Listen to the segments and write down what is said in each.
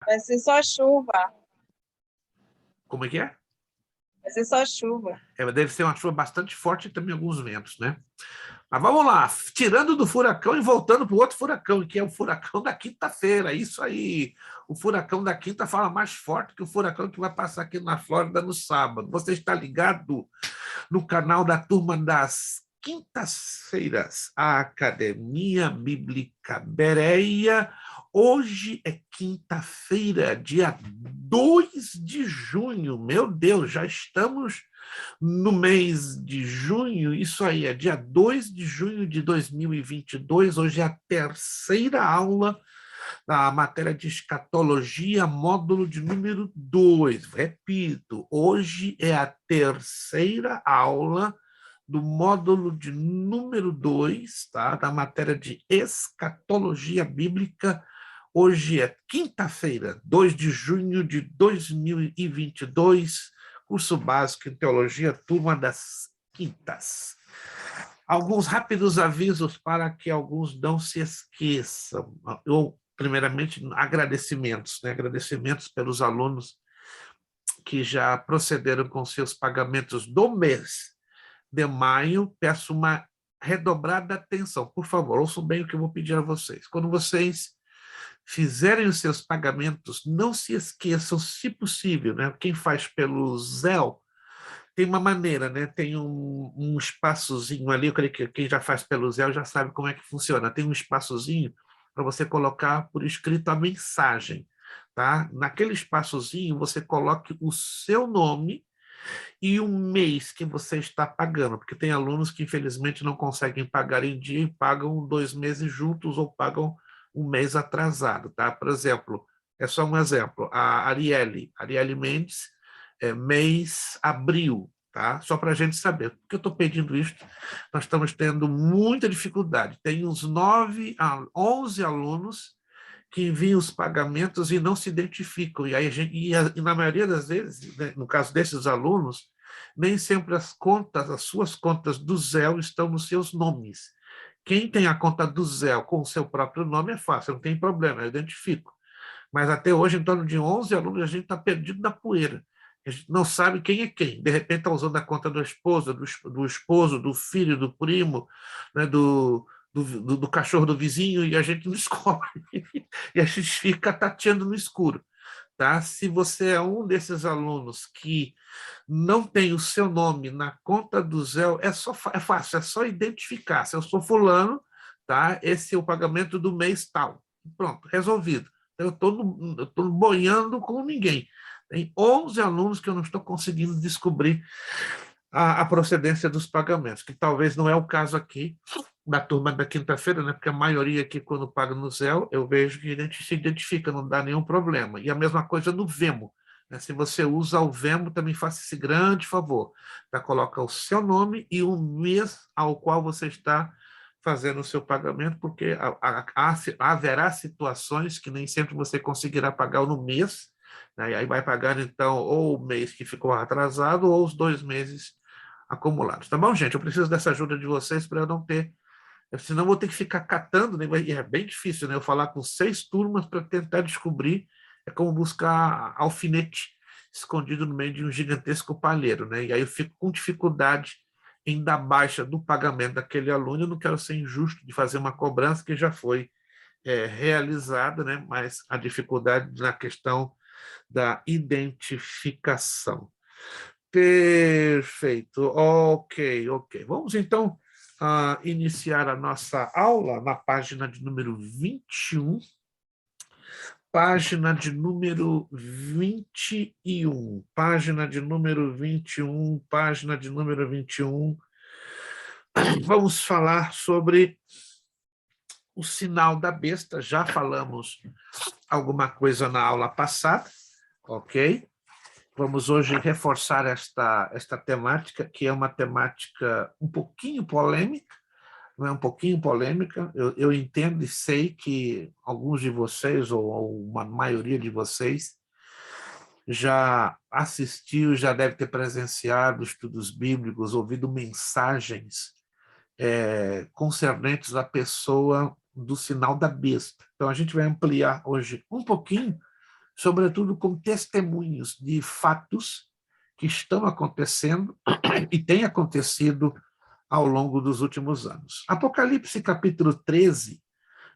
Vai ser só chuva. Como é que é? Vai ser só chuva. Deve ser uma chuva bastante forte e também alguns ventos, né? Mas vamos lá, tirando do furacão e voltando para o outro furacão, que é o furacão da quinta-feira. Isso aí, o furacão da quinta fala mais forte que o furacão que vai passar aqui na Flórida no sábado. Você está ligado no canal da Turma das Quintas-feiras, a Academia Bíblica Bereia. Hoje é quinta-feira, dia 2 de junho. Meu Deus, já estamos no mês de junho. Isso aí, é dia 2 de junho de 2022. Hoje é a terceira aula da matéria de escatologia, módulo de número 2. Repito, hoje é a terceira aula do módulo de número 2, tá? Da matéria de escatologia bíblica. Hoje é quinta-feira, 2 de junho de 2022, curso básico em teologia, turma das quintas. Alguns rápidos avisos para que alguns não se esqueçam. Eu, primeiramente, agradecimentos, né? Agradecimentos pelos alunos que já procederam com seus pagamentos do mês de maio. Peço uma redobrada atenção. Por favor, ouçam bem o que eu vou pedir a vocês. Quando vocês fizerem os seus pagamentos, não se esqueçam, se possível, né? Quem faz pelo Zelle, tem uma maneira, né? Tem um espaçozinho ali, eu creio que quem já faz pelo Zé já sabe como é que funciona. Tem um espaçozinho para você colocar por escrito a mensagem, tá? Naquele espaçozinho você coloque o seu nome e o mês que você está pagando, porque tem alunos que infelizmente não conseguem pagar em dia e pagam 2 meses juntos ou pagam um mês atrasado, tá? Por exemplo, é só um exemplo, a Arielle Mendes, mês abril, tá? Só para a gente saber. Por que eu estou pedindo isso? Nós estamos tendo muita dificuldade. Tem uns 9 a 11 alunos que enviam os pagamentos e não se identificam. E, aí e na maioria das vezes, né, no caso desses alunos, nem sempre as suas contas do Zelle estão nos seus nomes. Quem tem a conta do Zelle com o seu próprio nome é fácil, não tem problema, eu identifico. Mas até hoje, em torno de 11 alunos, a gente está perdido na poeira. A gente não sabe quem é quem. De repente está usando a conta da esposa, do esposo, do filho, do primo, né, do cachorro do vizinho, e a gente não descobre. E a gente fica tateando no escuro. Tá? Se você é um desses alunos que não tem o seu nome na conta do Zelle, é fácil, é só identificar. Se eu sou fulano, tá? Esse é o pagamento do mês tal. Pronto, resolvido. Eu estou boiando com ninguém. Tem 11 alunos que eu não estou conseguindo descobrir a procedência dos pagamentos, que talvez não é o caso aqui da turma da quinta-feira, né? Porque a maioria aqui, quando paga no Zelle, eu vejo que se identifica, não dá nenhum problema. E a mesma coisa no Vemo. Né? Se você usa o Vemo, também faça esse grande favor. Tá? Coloca o seu nome e o mês ao qual você está fazendo o seu pagamento, porque haverá situações que nem sempre você conseguirá pagar no mês, né? E aí vai pagar, então, ou o mês que ficou atrasado ou os 2 meses acumulados. Tá bom, gente? Eu preciso dessa ajuda de vocês para eu não ter, senão eu vou ter que ficar catando, né? E é bem difícil, né? Eu falar com 6 turmas para tentar descobrir, é como buscar alfinete escondido no meio de um gigantesco palheiro, né? E aí eu fico com dificuldade em dar baixa do pagamento daquele aluno. Eu não quero ser injusto de fazer uma cobrança que já foi realizada, né? Mas a dificuldade na questão da identificação. Perfeito, ok, ok. Vamos então iniciar a nossa aula na página de número 21. Página de número 21. Página de número 21. Página de número 21. Vamos falar sobre o sinal da besta. Já falamos alguma coisa na aula passada, ok? Vamos hoje reforçar esta temática, que é uma temática um pouquinho polêmica, não é um pouquinho polêmica. Eu entendo e sei que alguns de vocês, ou uma maioria de vocês, já assistiu, já deve ter presenciado estudos bíblicos, ouvido mensagens concernentes à pessoa do sinal da besta. Então, a gente vai ampliar hoje um pouquinho, sobretudo com testemunhos de fatos que estão acontecendo e têm acontecido ao longo dos últimos anos. Apocalipse capítulo 13,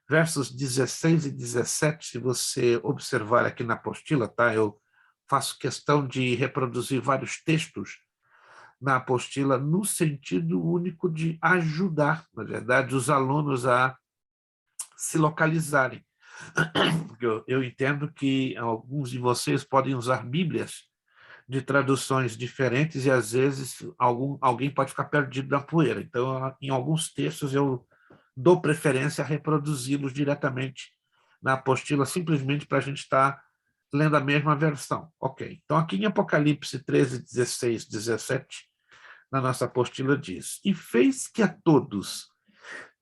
versos 16 e 17, se você observar aqui na apostila, tá? Eu faço questão de reproduzir vários textos na apostila no sentido único de ajudar, na verdade, os alunos a se localizarem. Porque eu entendo que alguns de vocês podem usar Bíblias de traduções diferentes e, às vezes, alguém pode ficar perdido na poeira. Então, em alguns textos, eu dou preferência a reproduzi-los diretamente na apostila, simplesmente para a gente estar lendo a mesma versão. Ok. Então, aqui em Apocalipse 13, 16, 17, na nossa apostila diz: E fez que a todos,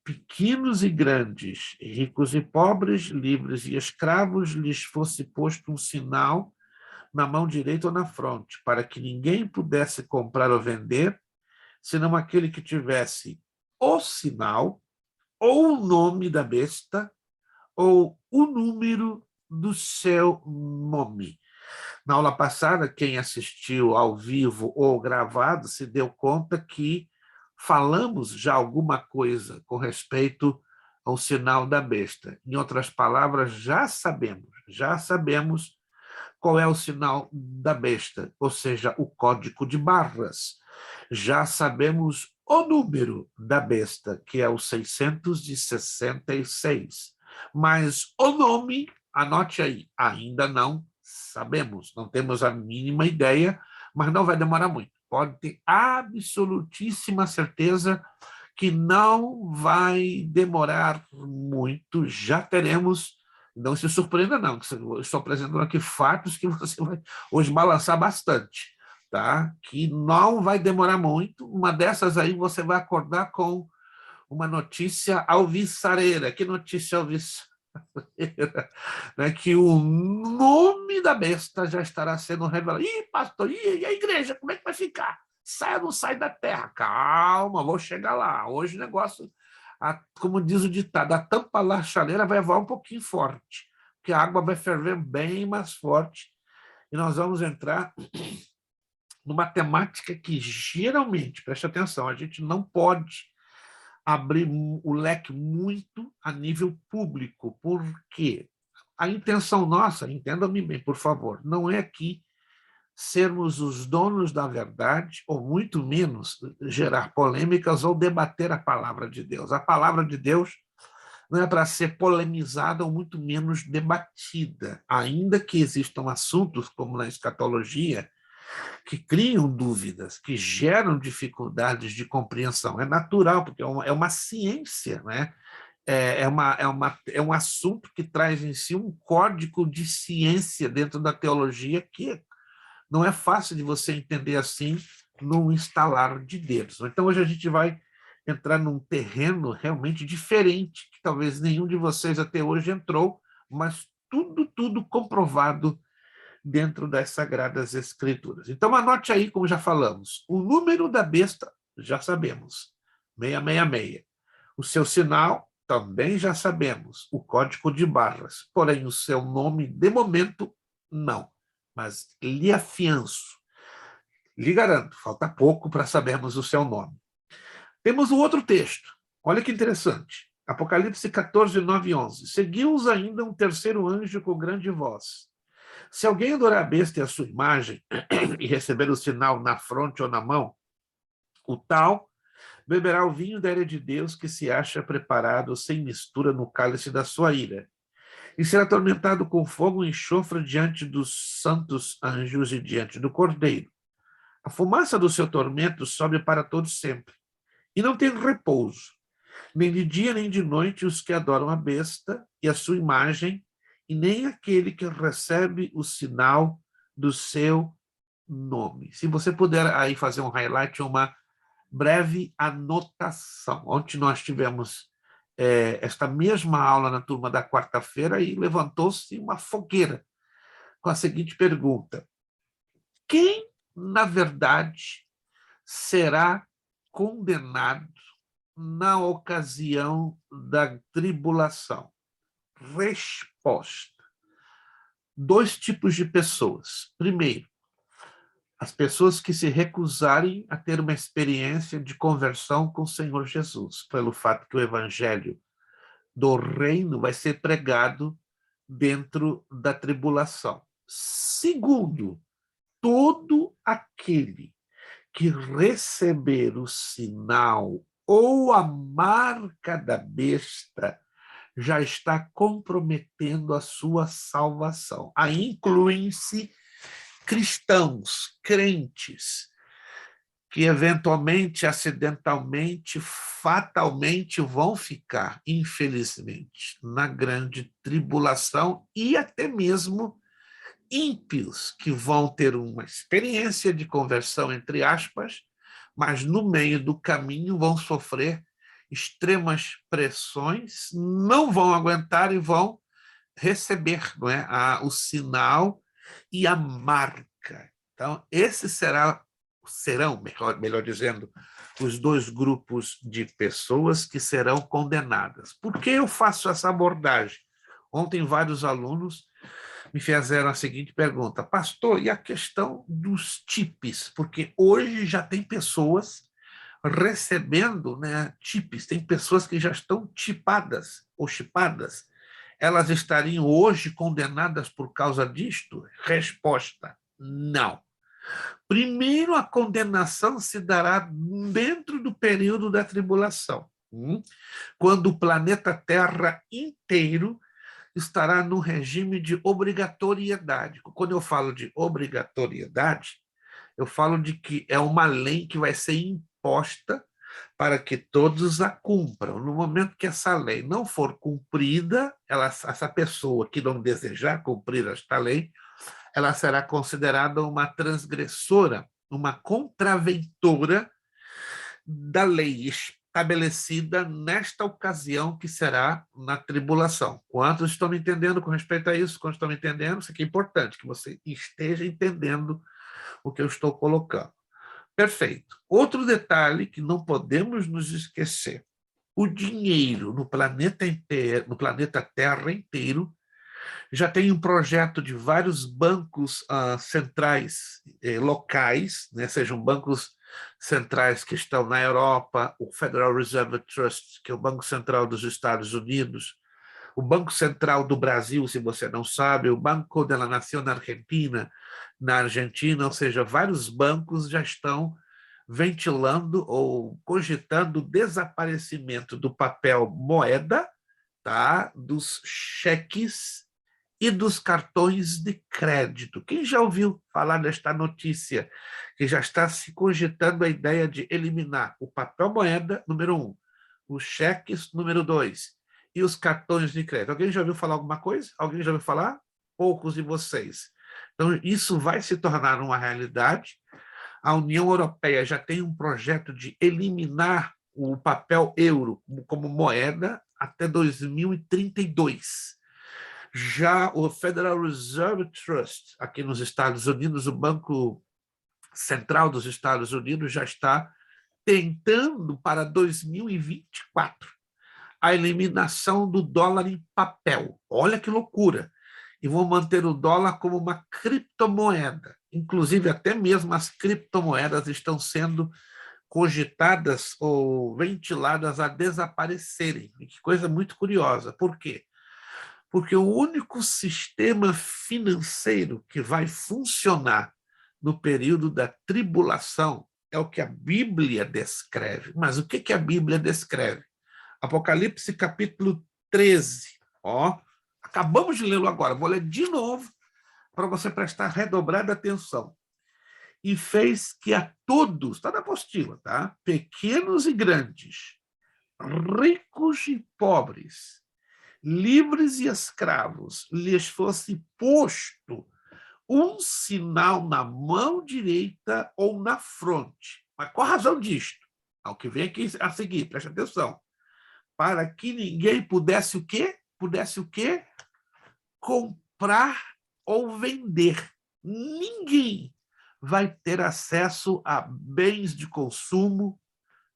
pequenos e grandes, ricos e pobres, livres e escravos, lhes fosse posto um sinal na mão direita ou na fronte, para que ninguém pudesse comprar ou vender, senão aquele que tivesse o sinal, ou o nome da besta, ou o número do seu nome. Na aula passada, quem assistiu ao vivo ou gravado se deu conta que falamos já alguma coisa com respeito ao sinal da besta. Em outras palavras, já sabemos qual é o sinal da besta, ou seja, o código de barras. Já sabemos o número da besta, que é o 666. Mas o nome, anote aí, ainda não sabemos, não temos a mínima ideia, mas não vai demorar muito. Pode ter absolutíssima certeza que não vai demorar muito, já teremos. Não se surpreenda, não, que eu estou apresentando aqui fatos que você vai hoje balançar bastante, tá? Que não vai demorar muito. Uma dessas aí você vai acordar com uma notícia alvissareira. Que notícia alvissareira? Né? Que o nome da besta já estará sendo revelado. Ih, pastor, e a igreja, como é que vai ficar? Sai ou não sai da terra? Calma, vou chegar lá. Hoje o negócio, como diz o ditado, a tampa da chaleira vai voar um pouquinho forte, porque a água vai ferver bem mais forte, e nós vamos entrar numa temática que geralmente, preste atenção, a gente não pode abrir o leque muito a nível público, porque a intenção nossa, entenda-me bem, por favor, não é aqui sermos os donos da verdade, ou muito menos gerar polêmicas ou debater a palavra de Deus. A palavra de Deus não é para ser polemizada ou muito menos debatida, ainda que existam assuntos, como na escatologia, que criam dúvidas, que geram dificuldades de compreensão. É natural, porque é uma ciência, né? É um assunto que traz em si um código de ciência dentro da teologia que não é fácil de você entender assim num instalar de dedos. Então, hoje a gente vai entrar num terreno realmente diferente, que talvez nenhum de vocês até hoje entrou, mas tudo comprovado dentro das Sagradas Escrituras. Então, anote aí, como já falamos, o número da besta, já sabemos, 666. O seu sinal, também já sabemos, o código de barras. Porém, o seu nome, de momento, não. Mas lhe afianço, lhe garanto, falta pouco para sabermos o seu nome. Temos um outro texto, olha que interessante. Apocalipse 14, 9 e 11. Seguiu-os ainda um terceiro anjo com grande voz. Se alguém adorar a besta e a sua imagem e receber o sinal na fronte ou na mão, o tal beberá o vinho da ira de Deus que se acha preparado sem mistura no cálice da sua ira, e será atormentado com fogo e enxofre diante dos santos anjos e diante do Cordeiro. A fumaça do seu tormento sobe para todos sempre, e não tem repouso, nem de dia nem de noite os que adoram a besta e a sua imagem, e nem aquele que recebe o sinal do seu nome. Se você puder aí fazer um highlight, uma breve anotação. Ontem nós tivemos esta mesma aula na turma da quarta-feira e levantou-se uma fogueira com a seguinte pergunta: quem, na verdade, será condenado na ocasião da tribulação? Resposta: dois tipos de pessoas. Primeiro, as pessoas que se recusarem a ter uma experiência de conversão com o Senhor Jesus, pelo fato que o evangelho do reino vai ser pregado dentro da tribulação. Segundo, todo aquele que receber o sinal ou a marca da besta já está comprometendo a sua salvação. Aí incluem-se cristãos, crentes, que eventualmente, acidentalmente, fatalmente vão ficar, infelizmente, na grande tribulação e até mesmo ímpios que vão ter uma experiência de conversão, entre aspas, mas no meio do caminho vão sofrer extremas pressões, não vão aguentar e vão receber, não é, o sinal e a marca. Então, esses serão, melhor dizendo, os dois grupos de pessoas que serão condenadas. Por que eu faço essa abordagem? Ontem, vários alunos me fizeram a seguinte pergunta: pastor, e a questão dos chips? Porque hoje já tem pessoas recebendo, né, chips, tem pessoas que já estão chipadas ou chipadas. Elas estariam hoje condenadas por causa disto? Resposta: não. Primeiro, a condenação se dará dentro do período da tribulação, quando o planeta Terra inteiro estará no regime de obrigatoriedade. Quando eu falo de obrigatoriedade, eu falo de que é uma lei que vai ser imposta para que todos a cumpram. No momento que essa lei não for cumprida, essa pessoa que não desejar cumprir esta lei, ela será considerada uma transgressora, uma contraventora da lei estabelecida nesta ocasião, que será na tribulação. Quantos estão me entendendo com respeito a isso? Quantos estão me entendendo? Isso aqui é importante, que você esteja entendendo o que eu estou colocando. Perfeito. Outro detalhe que não podemos nos esquecer: o dinheiro no planeta inteiro, no planeta Terra inteiro, já tem um projeto de vários bancos centrais locais, né, sejam bancos centrais que estão na Europa, o Federal Reserve Trust, que é o Banco Central dos Estados Unidos, o Banco Central do Brasil, se você não sabe, o Banco de la Nación Argentina, na Argentina, ou seja, vários bancos já estão ventilando ou cogitando o desaparecimento do papel moeda, tá, dos cheques e dos cartões de crédito. Quem já ouviu falar desta notícia, que já está se cogitando a ideia de eliminar o papel moeda, número 1, os cheques, número 2, e os cartões de crédito? Alguém já ouviu falar alguma coisa? Alguém já ouviu falar? Poucos de vocês. Então, isso vai se tornar uma realidade. A União Europeia já tem um projeto de eliminar o papel euro como moeda até 2032. Já o Federal Reserve Trust, aqui nos Estados Unidos, o Banco Central dos Estados Unidos, já está tentando para 2024 a eliminação do dólar em papel. Olha que loucura! E vão manter o dólar como uma criptomoeda. Inclusive, até mesmo as criptomoedas estão sendo cogitadas ou ventiladas a desaparecerem. E que coisa muito curiosa. Por quê? Porque o único sistema financeiro que vai funcionar no período da tribulação é o que a Bíblia descreve. Mas o que a Bíblia descreve? Apocalipse capítulo 13. Ó, acabamos de lê-lo agora, vou ler de novo para você prestar redobrada atenção. E fez que a todos, está na apostila, tá? Pequenos e grandes, ricos e pobres, livres e escravos, lhes fosse posto um sinal na mão direita ou na fronte. Mas qual a razão disto? Ao que vem aqui a seguir, preste atenção. Para que ninguém pudesse o quê? Pudesse o quê? Comprar ou vender. Ninguém vai ter acesso a bens de consumo,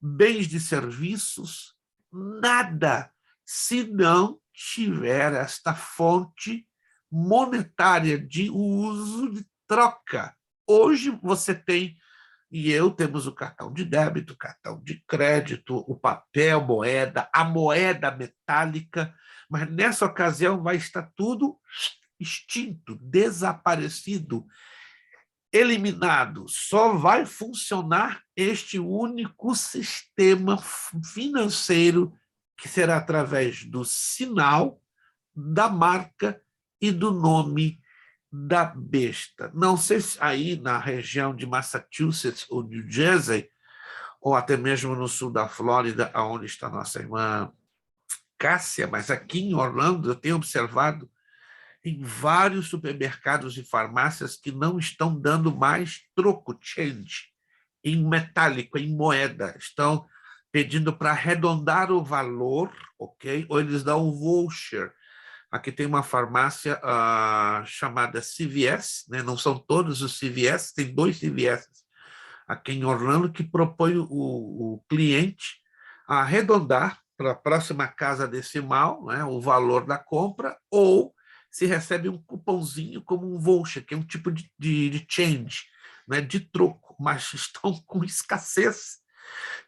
bens de serviços, nada, se não tiver esta fonte monetária de uso de troca. Hoje você tem, e eu temos o cartão de débito, o cartão de crédito, o papel, moeda, a moeda metálica, mas nessa ocasião vai estar tudo extinto, desaparecido, eliminado. Só vai funcionar este único sistema financeiro que será através do sinal, da marca e do nome da besta. Não sei se aí na região de Massachusetts ou New Jersey, ou até mesmo no sul da Flórida, onde está nossa irmã Cássia, mas aqui em Orlando eu tenho observado em vários supermercados e farmácias que não estão dando mais troco, change, em metálico, em moeda. Estão pedindo para arredondar o valor, ok? Ou eles dão um voucher. Aqui tem uma farmácia chamada CVS, né? Não são todos os CVS, tem 2 CVS aqui em Orlando que propõe o cliente a arredondar para a próxima casa decimal, né, o valor da compra, ou se recebe um cupomzinho como um voucher, que é um tipo de change, né, de troco, mas estão com escassez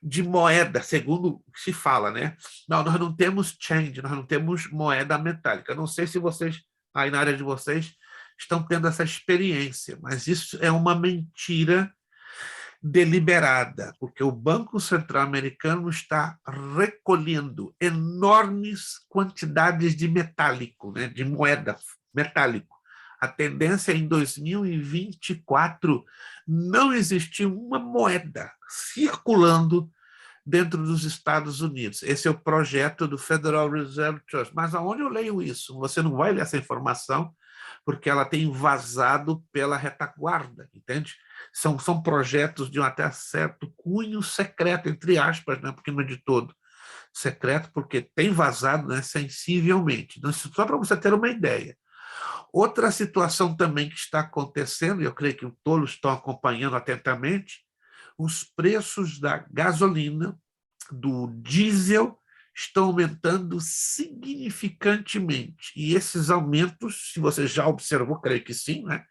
de moeda, segundo o que se fala, né? Não, nós não temos change, nós não temos moeda metálica. Não sei se vocês, aí na área de vocês, estão tendo essa experiência, mas isso é uma mentira deliberada, porque o Banco Central Americano está recolhendo enormes quantidades de metálico, né, de moeda metálico. A tendência é em 2024 não existir uma moeda circulando dentro dos Estados Unidos. Esse é o projeto do Federal Reserve Trust. Mas aonde eu leio isso? Você não vai ler essa informação, porque ela tem vazado pela retaguarda, entende? São projetos de um até certo cunho secreto, entre aspas, né? Porque não é de todo secreto, porque tem vazado, né, sensivelmente. Então, só para você ter uma ideia. Outra situação também que está acontecendo, e eu creio que os tolos estão acompanhando atentamente, os preços da gasolina, do diesel, estão aumentando significantemente. E esses aumentos, se você já observou, creio que sim, né,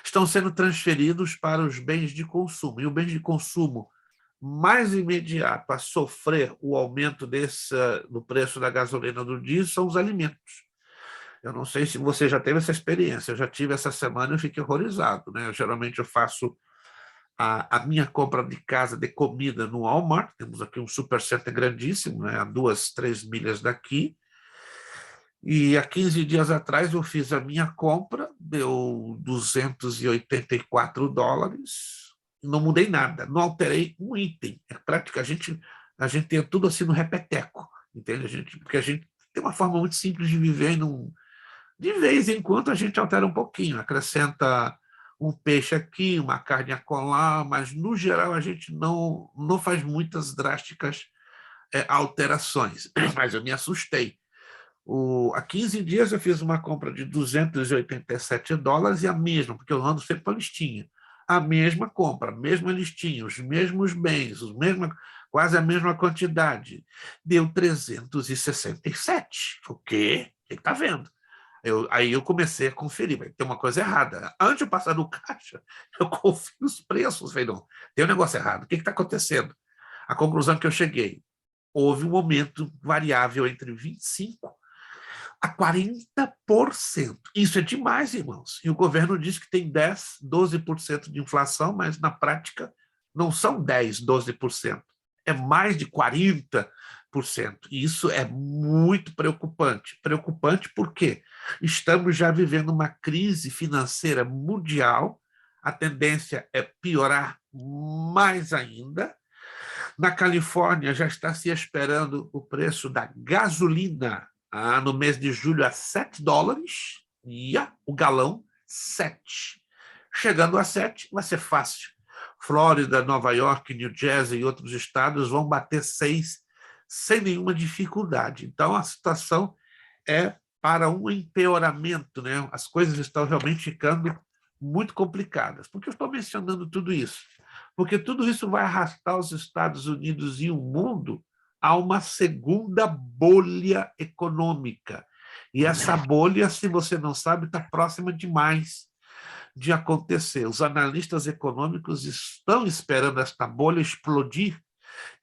estão sendo transferidos para os bens de consumo. E o bem de consumo mais imediato a sofrer o aumento do preço da gasolina do diesel são os alimentos. Eu não sei se você já teve essa experiência, eu já tive essa semana e fiquei horrorizado, né? Geralmente eu faço a minha compra de casa de comida no Walmart, temos aqui um supercenter grandíssimo, né, a 2, 3 milhas daqui, e há 15 dias atrás eu fiz a minha compra, deu $284, não mudei nada, não alterei um item, é prática, a gente tem tudo assim no repeteco, entende? Porque a gente tem uma forma muito simples de viver e não, de vez em quando a gente altera um pouquinho, acrescenta um peixe aqui, uma carne acolá, mas no geral a gente não faz muitas drásticas alterações. Mas eu me assustei. Há 15 dias eu fiz uma compra de $287 e a mesma, porque eu ando sempre com a listinha. A mesma compra, a mesma listinha, os mesmos bens, quase a mesma quantidade. Deu 367. O quê? O que está vendo? Aí eu comecei a conferir, tem uma coisa errada. Antes de passar no caixa, eu confiro os preços. Falei, não, tem um negócio errado. O que está acontecendo? A conclusão que eu cheguei, houve um aumento variável entre 25% a 40%. Isso é demais, irmãos. E o governo diz que tem 10%, 12% de inflação, mas na prática não são 10%, 12%. É mais de 40%. E isso é muito preocupante. Preocupante porque estamos já vivendo uma crise financeira mundial, a tendência é piorar mais ainda. Na Califórnia já está se esperando o preço da gasolina no mês de julho a $7, e o galão 7. Chegando a 7 vai ser fácil. Flórida, Nova York, New Jersey e outros estados vão bater 6 sem nenhuma dificuldade. Então, a situação é para um empeoramento, né? As coisas estão realmente ficando muito complicadas. Por que eu estou mencionando tudo isso? Porque tudo isso vai arrastar os Estados Unidos e o mundo a uma segunda bolha econômica. E essa bolha, se você não sabe, está próxima demais de acontecer. Os analistas econômicos estão esperando esta bolha explodir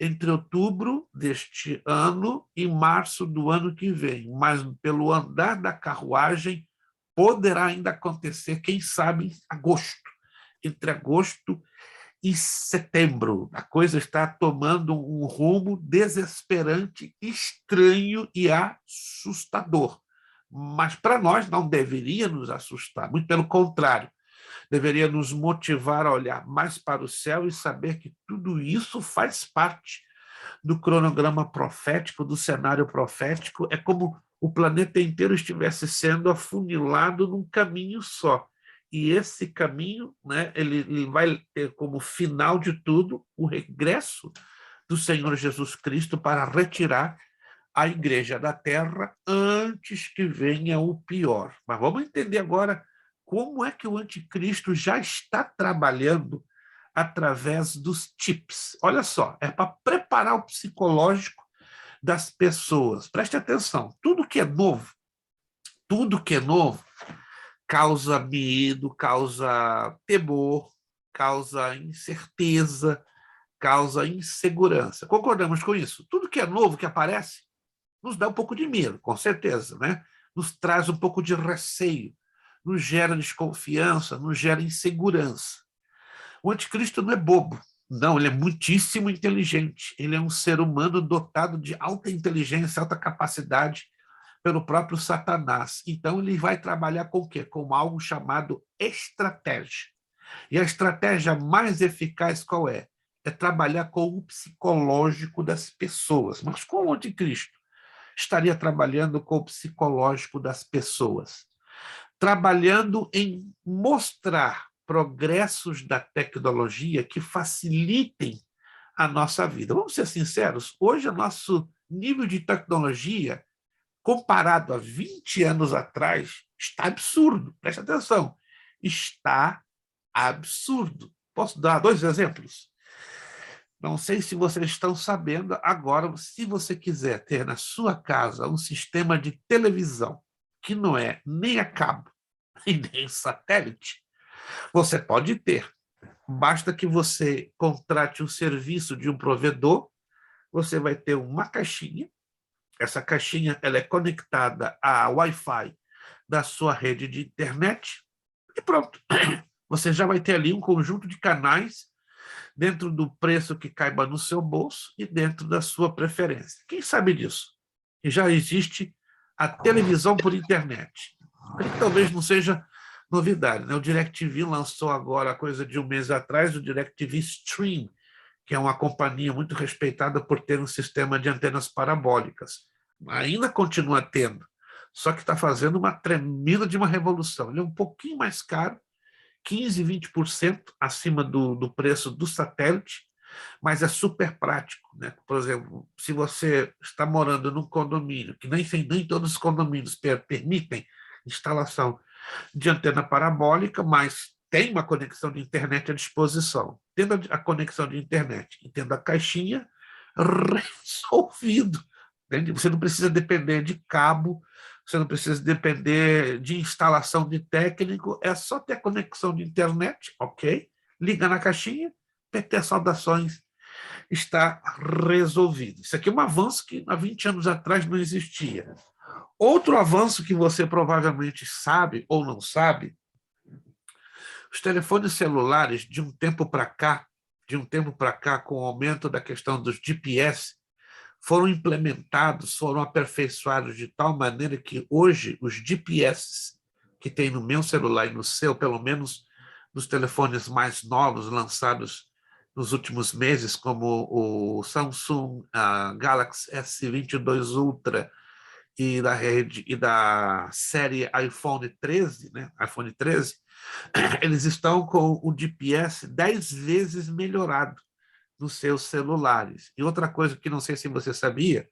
entre outubro deste ano e março do ano que vem, mas pelo andar da carruagem poderá ainda acontecer, quem sabe, em agosto. Entre agosto e setembro, a coisa está tomando um rumo desesperante, estranho e assustador. Mas para nós não deveria nos assustar, muito pelo contrário, deveria nos motivar a olhar mais para o céu e saber que tudo isso faz parte do cronograma profético, do cenário profético. É como o planeta inteiro estivesse sendo afunilado num caminho só. E esse caminho, né, ele vai ter como final de tudo o regresso do Senhor Jesus Cristo para retirar a igreja da terra antes que venha o pior. Mas vamos entender agora como é que o anticristo já está trabalhando através dos chips. Olha só, é para preparar o psicológico das pessoas. Preste atenção, tudo que é novo causa medo, causa temor, causa incerteza, causa insegurança. Concordamos com isso? Tudo que é novo que aparece nos dá um pouco de medo, com certeza, né? Nos traz um pouco de receio, nos gera desconfiança, nos gera insegurança. O anticristo não é bobo, não, ele é muitíssimo inteligente. Ele é um ser humano dotado de alta inteligência, alta capacidade pelo próprio Satanás. Então, ele vai trabalhar com o quê? Com algo chamado estratégia. E a estratégia mais eficaz qual é? É trabalhar com o psicológico das pessoas. Mas como o anticristo estaria trabalhando com o psicológico das pessoas? Trabalhando em mostrar progressos da tecnologia que facilitem a nossa vida. Vamos ser sinceros, hoje o nosso nível de tecnologia, comparado a 20 anos atrás, está absurdo. Preste atenção, está absurdo. Posso dar 2 exemplos? Não sei se vocês estão sabendo, agora, se você quiser ter na sua casa um sistema de televisão que não é nem a cabo e nem satélite, você pode ter. Basta que você contrate um serviço de um provedor, você vai ter uma caixinha, essa caixinha ela é conectada a Wi-Fi da sua rede de internet e pronto. Você já vai ter ali um conjunto de canais dentro do preço que caiba no seu bolso e dentro da sua preferência. Quem sabe disso? E já existe a televisão por internet. Que talvez não seja novidade, né? O DirecTV lançou agora, coisa de um mês atrás, o DirecTV Stream, que é uma companhia muito respeitada por ter um sistema de antenas parabólicas. Ainda continua tendo, só que está fazendo uma tremenda de uma revolução. Ele é um pouquinho mais caro, 15%, 20% acima do preço do satélite, mas é super prático, né? Por exemplo, se você está morando num condomínio, que nem todos os condomínios permitem instalação de antena parabólica, mas tem uma conexão de internet à disposição. Tendo a conexão de internet e tendo a caixinha, resolvido. Entende? Você não precisa depender de cabo, você não precisa depender de instalação de técnico, é só ter conexão de internet, ok? Liga na caixinha, PT Saudações está resolvido. Isso aqui é um avanço que há 20 anos atrás não existia. Outro avanço que você provavelmente sabe ou não sabe, os telefones celulares, de um tempo para cá, com o aumento da questão dos GPS, foram implementados, foram aperfeiçoados de tal maneira que hoje os GPS que tem no meu celular e no seu, pelo menos nos telefones mais novos lançados nos últimos meses, como o Samsung Galaxy S22 Ultra e da série iPhone 13, né? iPhone 13, eles estão com o GPS 10 vezes melhorado nos seus celulares. E outra coisa que não sei se você sabia,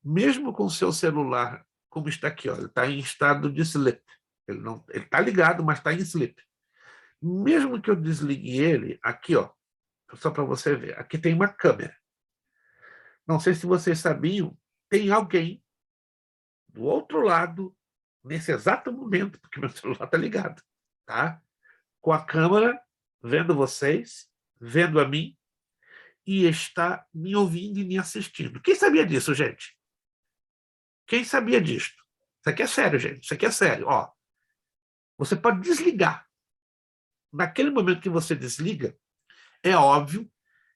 mesmo com o seu celular, como está aqui, ó, ele está em estado de sleep. Ele está ligado, mas está em sleep. Mesmo que eu desligue ele, aqui, ó, só para você ver, aqui tem uma câmera. Não sei se vocês sabiam, tem alguém do outro lado nesse exato momento, porque meu celular está ligado, tá? Com a câmera, vendo vocês, vendo a mim, e está me ouvindo e me assistindo. Quem sabia disso, gente? Quem sabia disso? Isso aqui é sério, gente. Isso aqui é sério. Ó, você pode desligar. Naquele momento que você desliga, é óbvio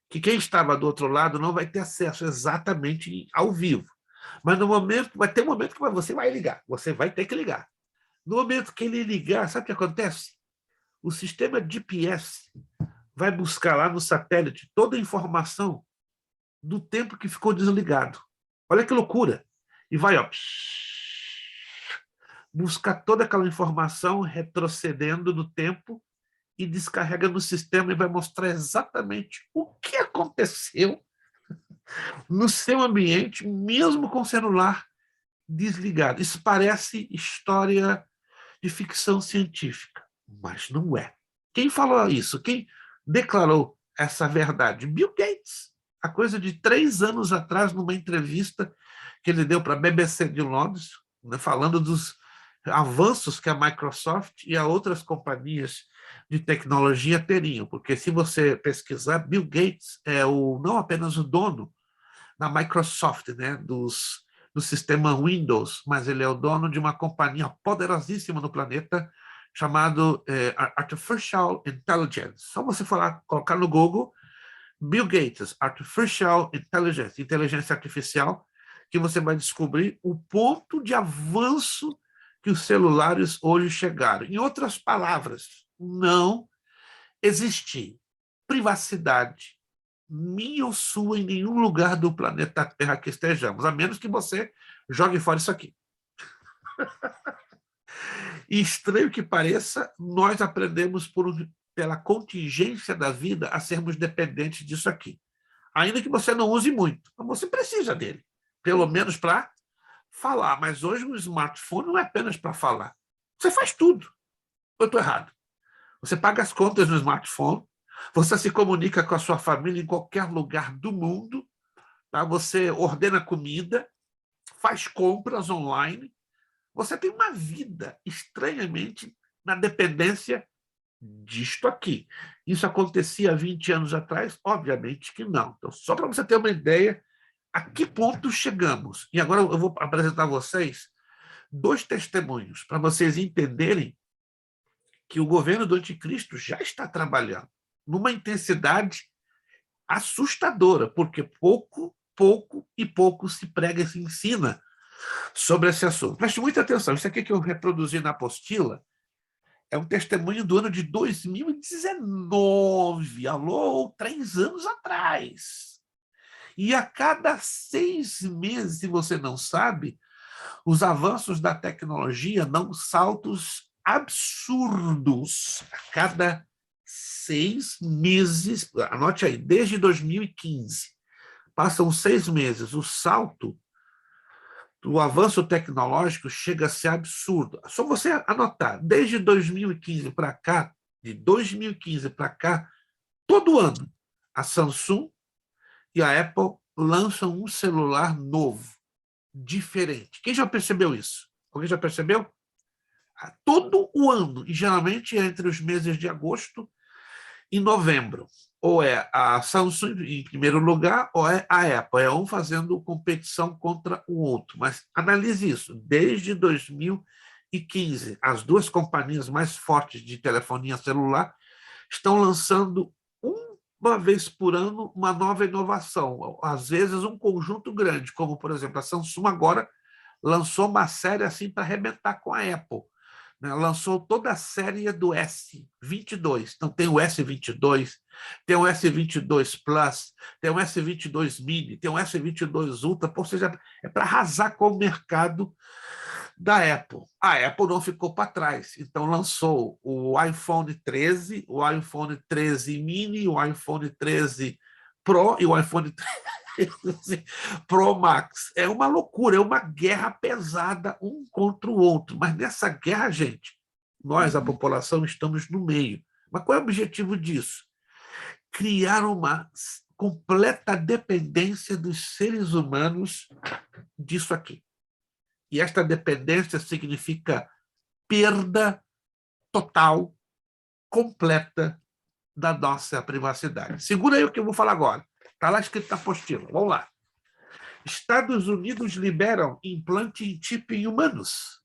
que quem estava do outro lado não vai ter acesso exatamente ao vivo. Mas no momento, vai ter um momento que você vai ligar. Você vai ter que ligar. No momento que ele ligar, sabe o que acontece? O sistema GPS vai buscar lá no satélite toda a informação do tempo que ficou desligado. Olha que loucura! E vai, ó, buscar toda aquela informação retrocedendo no tempo e descarrega no sistema e vai mostrar exatamente o que aconteceu no seu ambiente, mesmo com o celular desligado. Isso parece história de ficção científica, mas não é. Quem falou isso? Quem declarou essa verdade? Bill Gates. Há coisa de 3 anos atrás, numa entrevista que ele deu para a BBC de Londres, né, falando dos avanços que a Microsoft e a outras companhias de tecnologia teriam, porque se você pesquisar, Bill Gates é não apenas o dono da Microsoft, né, do sistema Windows, mas ele é o dono de uma companhia poderosíssima no planeta chamado Artificial Intelligence. Só você colocar no Google Bill Gates, Artificial Intelligence, inteligência artificial, que você vai descobrir o ponto de avanço que os celulares hoje chegaram. Em outras palavras, não existe privacidade minha ou sua em nenhum lugar do planeta Terra que estejamos, a menos que você jogue fora isso aqui. E estranho que pareça, nós aprendemos pela contingência da vida a sermos dependentes disso aqui. Ainda que você não use muito, mas você precisa dele, pelo menos para falar. Mas hoje o smartphone não é apenas para falar. Você faz tudo. Eu estou errado. Você paga as contas no smartphone, você se comunica com a sua família em qualquer lugar do mundo, tá? Você ordena comida, faz compras online, você tem uma vida estranhamente na dependência disto aqui. Isso acontecia há 20 anos atrás? Obviamente que não. Então, só para você ter uma ideia, a que ponto chegamos. E agora eu vou apresentar a vocês 2 testemunhos, para vocês entenderem que o governo do anticristo já está trabalhando numa intensidade assustadora, porque pouco se prega e se ensina sobre esse assunto. Preste muita atenção, isso aqui que eu reproduzi na apostila é um testemunho do ano de 2019, alô, 3 anos atrás. E a cada 6 meses, se você não sabe, os avanços da tecnologia dão saltos absurdos. A cada 6 meses, anote aí, desde 2015, passam 6 meses, o salto do avanço tecnológico chega a ser absurdo. Só você anotar, desde 2015 para cá, de 2015 para cá, todo ano, a Samsung e a Apple lançam um celular novo, diferente. Quem já percebeu isso? Alguém já percebeu? Todo o ano, e geralmente é entre os meses de agosto e novembro. Ou é a Samsung em primeiro lugar, ou é a Apple. É um fazendo competição contra o outro. Mas analise isso. Desde 2015, as 2 companhias mais fortes de telefonia celular estão lançando uma vez por ano uma nova inovação. Às vezes um conjunto grande, como, por exemplo, a Samsung agora lançou uma série assim para arrebentar com a Apple. Lançou toda a série do S22. Então, tem o S22, tem o S22 Plus, tem o S22 Mini, tem o S22 Ultra, ou seja, é para arrasar com o mercado da Apple. A Apple não ficou para trás, então lançou o iPhone 13, o iPhone 13 Mini, o iPhone 13 Pro e o iPhone 13 Pro Max. É uma loucura, é uma guerra pesada um contra o outro. Mas nessa guerra, gente, nós, a população, estamos no meio. Mas qual é o objetivo disso? Criar uma completa dependência dos seres humanos disso aqui. E esta dependência significa perda total, completa da nossa privacidade. Segura aí o que eu vou falar agora. Está lá escrito na apostila. Vamos lá. Estados Unidos liberam implante em chip em humanos.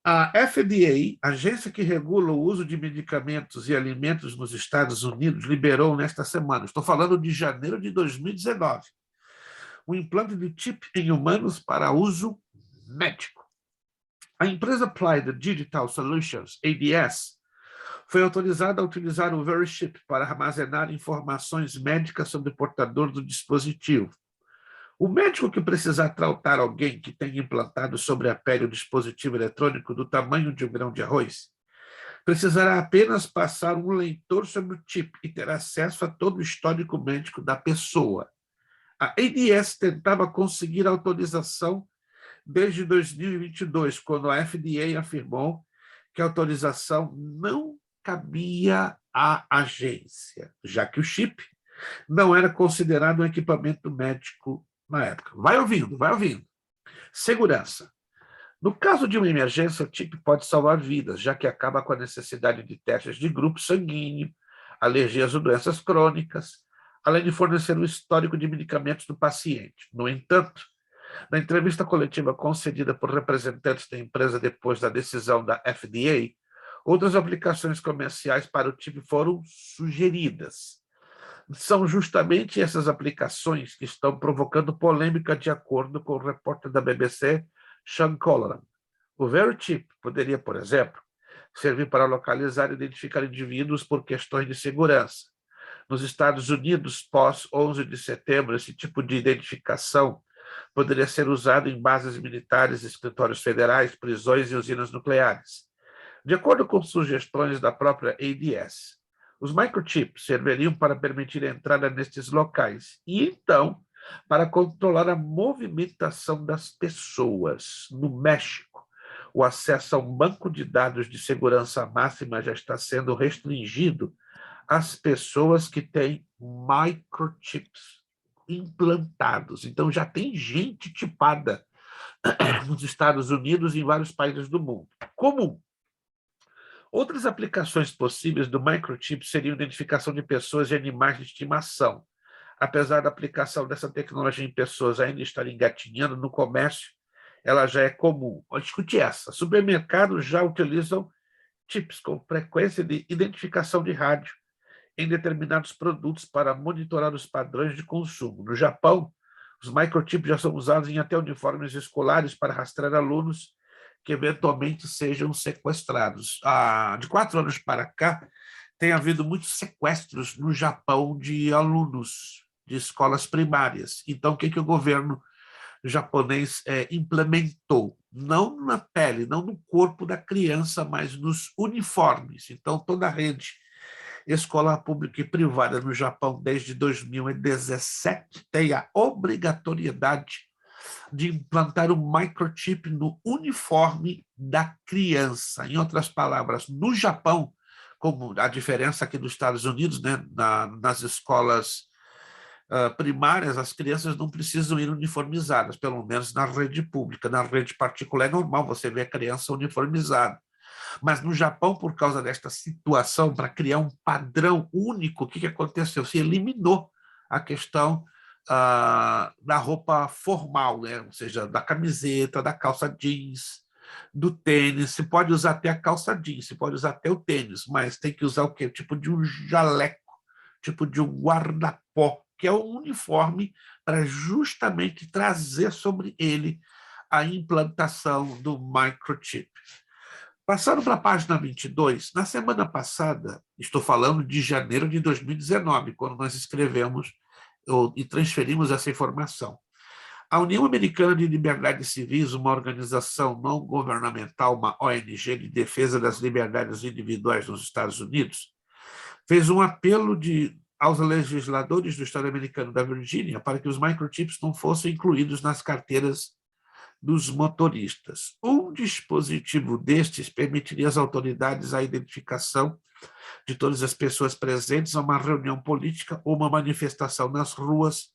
A FDA, agência que regula o uso de medicamentos e alimentos nos Estados Unidos, liberou nesta semana, estou falando de janeiro de 2019, o implante de chip em humanos para uso médico. A empresa Applied Digital Solutions, ADS, foi autorizada a utilizar o VeriChip para armazenar informações médicas sobre o portador do dispositivo. O médico que precisar tratar alguém que tenha implantado sobre a pele o dispositivo eletrônico do tamanho de um grão de arroz precisará apenas passar um leitor sobre o chip e ter acesso a todo o histórico médico da pessoa. A ADS tentava conseguir autorização desde 2022, quando a FDA afirmou que a autorização não cabia à agência, já que o chip não era considerado um equipamento médico na época. Vai ouvindo, vai ouvindo. Segurança. No caso de uma emergência, o chip pode salvar vidas, já que acaba com a necessidade de testes de grupo sanguíneo, alergias ou doenças crônicas, além de fornecer um histórico de medicamentos do paciente. No entanto, na entrevista coletiva concedida por representantes da empresa depois da decisão da FDA, outras aplicações comerciais para o chip foram sugeridas. São justamente essas aplicações que estão provocando polêmica, de acordo com o repórter da BBC, Sean Colleran. O VeriChip poderia, por exemplo, servir para localizar e identificar indivíduos por questões de segurança. Nos Estados Unidos, pós 11 de setembro, esse tipo de identificação poderia ser usado em bases militares, escritórios federais, prisões e usinas nucleares. De acordo com sugestões da própria ADS, os microchips serviriam para permitir a entrada nestes locais e, então, para controlar a movimentação das pessoas. No México, o acesso a um banco de dados de segurança máxima já está sendo restringido às pessoas que têm microchips implantados. Então, já tem gente chipada nos Estados Unidos e em vários países do mundo. Comum. Outras aplicações possíveis do microchip seriam a identificação de pessoas e animais de estimação. Apesar da aplicação dessa tecnologia em pessoas ainda estar engatinhando no comércio, ela já é comum. Vamos discutir essa. Supermercados já utilizam chips com frequência de identificação de rádio em determinados produtos para monitorar os padrões de consumo. No Japão, os microchips já são usados em até uniformes escolares para rastrear alunos que eventualmente sejam sequestrados. De 4 anos para cá, tem havido muitos sequestros no Japão de alunos de escolas primárias. Então, o que o governo japonês implementou? Não na pele, não no corpo da criança, mas nos uniformes. Então, toda a rede escolar pública e privada no Japão desde 2017 tem a obrigatoriedade de implantar um microchip no uniforme da criança. Em outras palavras, no Japão, como a diferença aqui dos Estados Unidos, né, nas escolas primárias, as crianças não precisam ir uniformizadas, pelo menos na rede pública. Na rede particular é normal você ver a criança uniformizada. Mas no Japão, por causa desta situação, para criar um padrão único, o que aconteceu? Se eliminou a questão da roupa formal, né? Ou seja, da camiseta, da calça jeans, do tênis. Se pode usar até a calça jeans, se pode usar até o tênis, mas tem que usar o quê? Tipo de um jaleco, tipo de um guarda-pó, que é um uniforme para justamente trazer sobre ele a implantação do microchip. Passando para a página 22, na semana passada, estou falando de janeiro de 2019, quando nós escrevemos e transferimos essa informação. A União Americana de Liberdades Civis, uma organização não governamental, uma ONG de defesa das liberdades individuais nos Estados Unidos, fez um apelo aos legisladores do estado americano da Virgínia para que os microchips não fossem incluídos nas carteiras dos motoristas. Um dispositivo destes permitiria às autoridades a identificação de todas as pessoas presentes a uma reunião política ou uma manifestação nas ruas,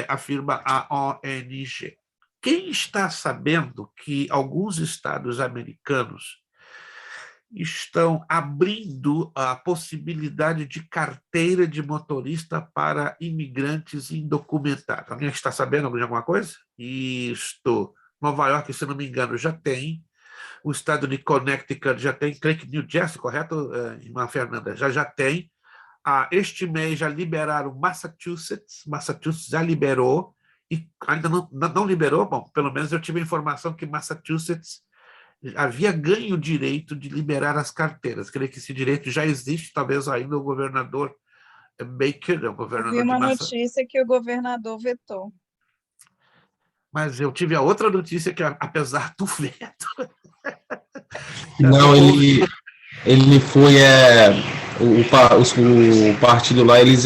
afirma a ONG. Quem está sabendo que alguns estados americanos estão abrindo a possibilidade de carteira de motorista para imigrantes indocumentados? Alguém está sabendo de alguma coisa? Isto. Nova York, se não me engano, já tem. O estado de Connecticut já tem. Creio que New Jersey, correto, irmã Fernanda? Já tem. Este mês já liberaram Massachusetts já liberou, e ainda não liberou, bom, pelo menos eu tive a informação que Massachusetts havia ganho o direito de liberar as carteiras. Creio que esse direito já existe, talvez ainda o governador Baker, o Eu vi governador de uma Massachusetts. notícia que o governador vetou. Mas eu tive a outra notícia que, apesar do veto, Não, não houve. ele foi, o partido lá, eles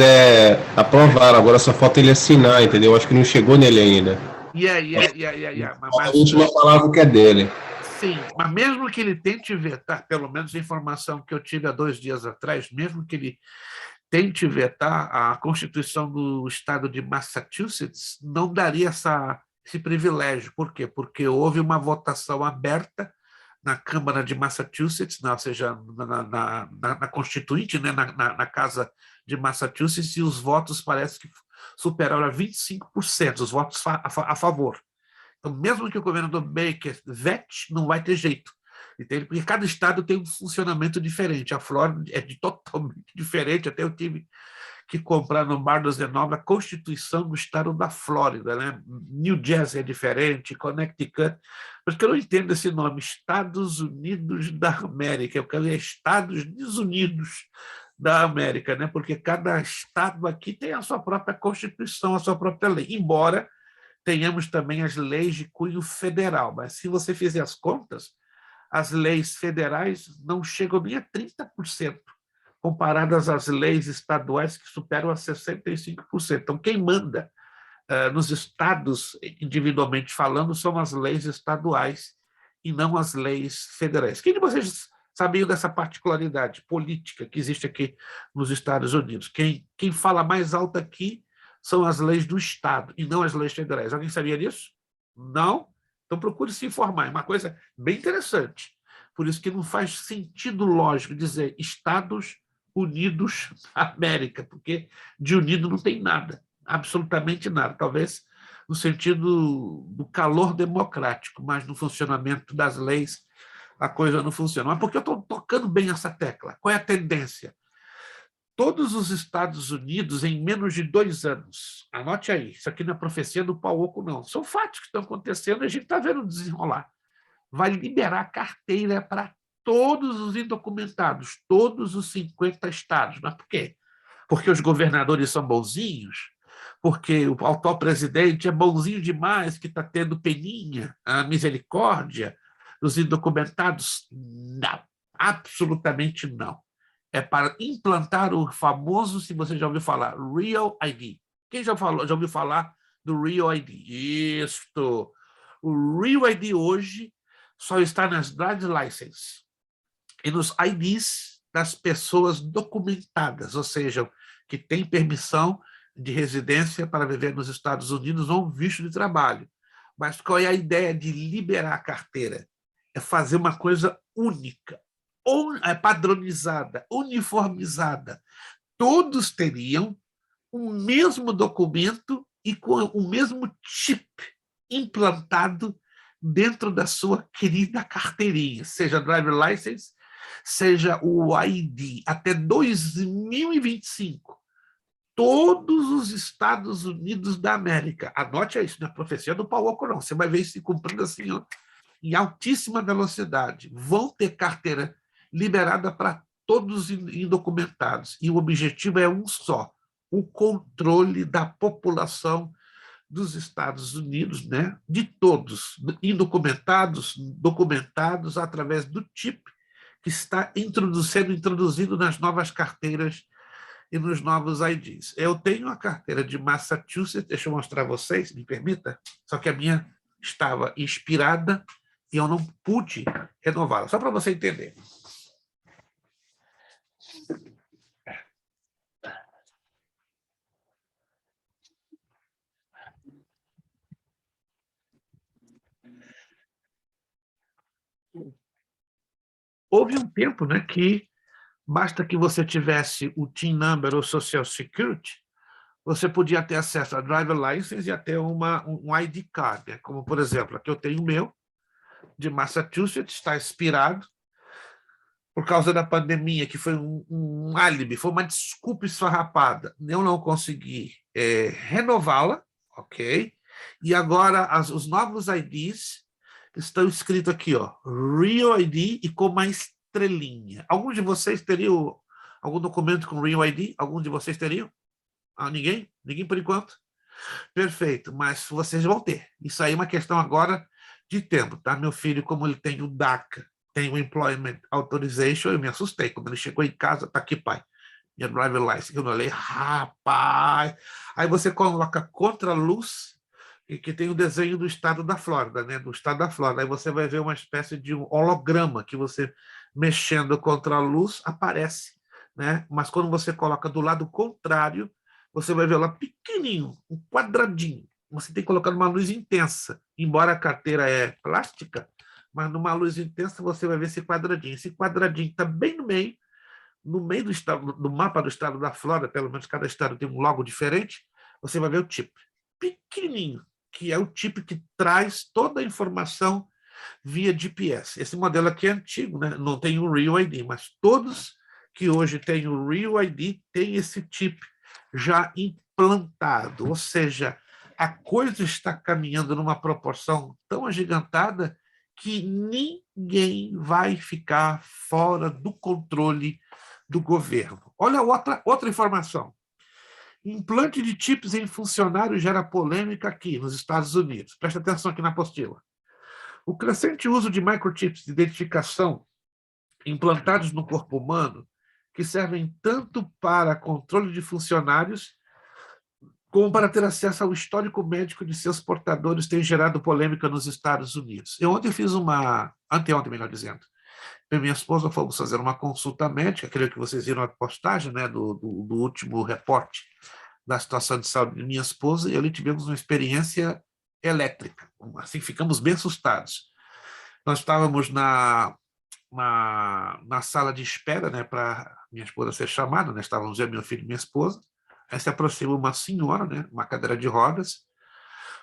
aprovaram, agora só falta ele assinar, entendeu? Acho que não chegou nele ainda. Yeah. A última palavra que é dele. Sim, mas mesmo que ele tente vetar, pelo menos a informação que eu tive há 2 dias atrás, mesmo que ele tente vetar, a Constituição do estado de Massachusetts não daria esse privilégio. Por quê? Porque houve uma votação aberta na Câmara de Massachusetts, ou seja, na Constituinte, né, na Casa de Massachusetts, e os votos parece que superaram a 25%, os votos a favor. Então, mesmo que o governador Baker vete, não vai ter jeito. Entende? Porque cada estado tem um funcionamento diferente. A Flórida é totalmente diferente. Até eu tive que comprar no Barnes Noble a Constituição do estado da Flórida. Né? New Jersey é diferente, Connecticut. Mas que eu não entendo esse nome, Estados Unidos da América. Eu quero dizer Estados Desunidos da América, né? Porque cada estado aqui tem a sua própria Constituição, a sua própria lei. Embora tenhamos também as leis de cunho federal, mas se você fizer as contas, as leis federais não chegam nem a 30%, comparadas às leis estaduais que superam a 65%. Então, quem manda nos estados, individualmente falando, são as leis estaduais e não as leis federais. Quem de vocês sabiam dessa particularidade política que existe aqui nos Estados Unidos? Quem fala mais alto aqui são as leis do Estado e não as leis federais. Alguém sabia disso? Não? Então procure se informar. É uma coisa bem interessante. Por isso que não faz sentido lógico dizer Estados Unidos da América, porque de unido não tem nada, absolutamente nada. Talvez no sentido do calor democrático, mas no funcionamento das leis a coisa não funciona. Mas por que eu estou tocando bem essa tecla? Qual é a tendência? Todos os Estados Unidos, em menos de 2 anos, anote aí, isso aqui não é profecia do pau oco, não, são fatos que estão acontecendo e a gente está vendo desenrolar. Vai liberar carteira para todos os indocumentados, todos os 50 estados. Mas por quê? Porque os governadores são bonzinhos? Porque o atual presidente é bonzinho demais, que está tendo peninha, a misericórdia dos indocumentados? Não, absolutamente não. É para implantar o famoso, se você já ouviu falar, Real ID. Quem já ouviu falar do Real ID? Isto. O Real ID hoje só está nas driver's license e nos IDs das pessoas documentadas, ou seja, que têm permissão de residência para viver nos Estados Unidos ou um visto de trabalho. Mas qual é a ideia de liberar a carteira? É fazer uma coisa única, padronizada, uniformizada. Todos teriam o mesmo documento e com o mesmo chip implantado dentro da sua querida carteirinha, seja driver license, seja o ID. Até 2025, todos os Estados Unidos da América, anote isso, não é profecia do pau oco, não, você vai ver isso se cumprindo assim, ó, em altíssima velocidade, vão ter carteira liberada para todos os indocumentados. E o objetivo é um só: o controle da população dos Estados Unidos, né, de todos, indocumentados, documentados, através do chip que está sendo introduzido nas novas carteiras e nos novos IDs. Eu tenho a carteira de Massachusetts, deixa eu mostrar a vocês, me permita, só que a minha estava expirada e eu não pude renová-la, só para você entender. houve um tempo, né, que basta que você tivesse o TIN number ou Social Security, você podia ter acesso a driver license e até um ID card, né? Como, por exemplo, aqui eu tenho o meu, de Massachusetts, está expirado, por causa da pandemia, que foi um álibi, foi uma desculpa esfarrapada. Eu não consegui renová-la, ok? E agora os novos IDs estão escritos aqui, ó, Real ID e com uma estrelinha. Alguns de vocês teriam algum documento com Real ID? Alguns de vocês teriam? Ah, ninguém? Ninguém por enquanto? Perfeito, mas vocês vão ter. Isso aí é uma questão agora de tempo, tá? Meu filho, como ele tem o DACA, tem o Employment Authorization, eu me assustei. Quando ele chegou em casa, tá aqui, pai. Minha driver license, eu não olhei, rapaz. Aí você coloca contra a luz, e que tem o desenho do estado da Flórida, né? Do estado da Flórida. Aí você vai ver uma espécie de um holograma que você, mexendo contra a luz, aparece, né? Mas quando você coloca do lado contrário, você vai ver lá pequenininho, um quadradinho. Você tem que colocar numa luz intensa. Embora a carteira é plástica, mas numa luz intensa você vai ver esse quadradinho. Esse quadradinho está bem no meio do estado, do mapa do estado da Flórida, pelo menos cada estado tem um logo diferente, você vai ver o chip. Pequenininho, que é o chip que traz toda a informação via GPS. Esse modelo aqui é antigo, né? Não tem o Real ID, mas todos que hoje têm o Real ID têm esse chip já implantado, ou seja, a coisa está caminhando numa proporção tão agigantada que ninguém vai ficar fora do controle do governo. Olha outra informação. Implante de chips em funcionário gera polêmica aqui nos Estados Unidos. Presta atenção aqui na apostila. O crescente uso de microchips de identificação implantados no corpo humano, que servem tanto para controle de funcionários, como para ter acesso ao histórico médico de seus portadores, tem gerado polêmica nos Estados Unidos. Eu ontem fiz anteontem, melhor dizendo, eu e minha esposa fomos fazer uma consulta médica, creio que vocês viram a postagem, né, do último reporte da situação de saúde de minha esposa, e ali tivemos uma experiência elétrica, assim, ficamos bem assustados. Nós estávamos na sala de espera, né, para minha esposa ser chamada, né, estávamos eu, meu filho e minha esposa. Aí se aproxima uma senhora, né, uma cadeira de rodas,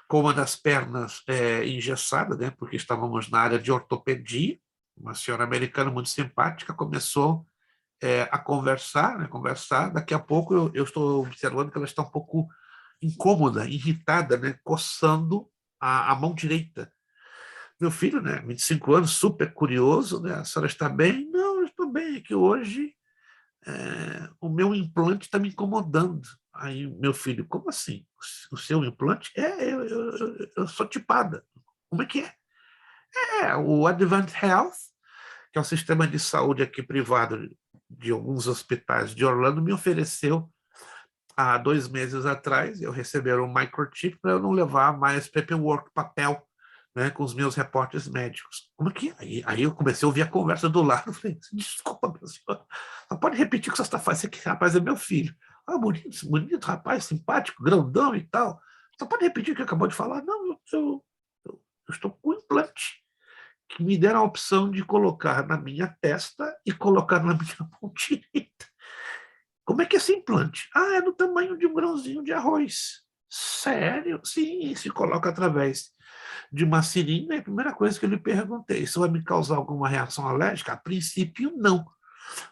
com uma das pernas engessada, né, porque estávamos na área de ortopedia. Uma senhora americana muito simpática começou a conversar, né, conversar. Daqui a pouco eu estou observando que ela está um pouco incômoda, irritada, né, coçando a mão direita. Meu filho, né, 25 anos, super curioso, né, a senhora está bem? Não, eu estou bem, é que hoje o meu implante está me incomodando. Aí, meu filho, como assim? O seu implante? Eu sou tipada. Como é que é? O Advent Health, que é um sistema de saúde aqui privado de alguns hospitais de Orlando, me ofereceu há 2 meses atrás, eu recebi um microchip para eu não levar mais paperwork, papel, né, com os meus reportes médicos. Como é que é? Aí eu comecei a ouvir a conversa do lado, falei, desculpa, meu senhor, não pode repetir o que você está fazendo, esse rapaz é meu filho. Ah, bonito, bonito, rapaz, simpático, grandão e tal. Só pode repetir o que acabou de falar? Não, eu estou com um implante que me deram a opção de colocar na minha testa e colocar na minha mão direita. Como é que é esse implante? Ah, é do tamanho de um grãozinho de arroz. Sério? Sim, se coloca através de uma seringa. É a primeira coisa que eu lhe perguntei, isso vai me causar alguma reação alérgica? A princípio, não.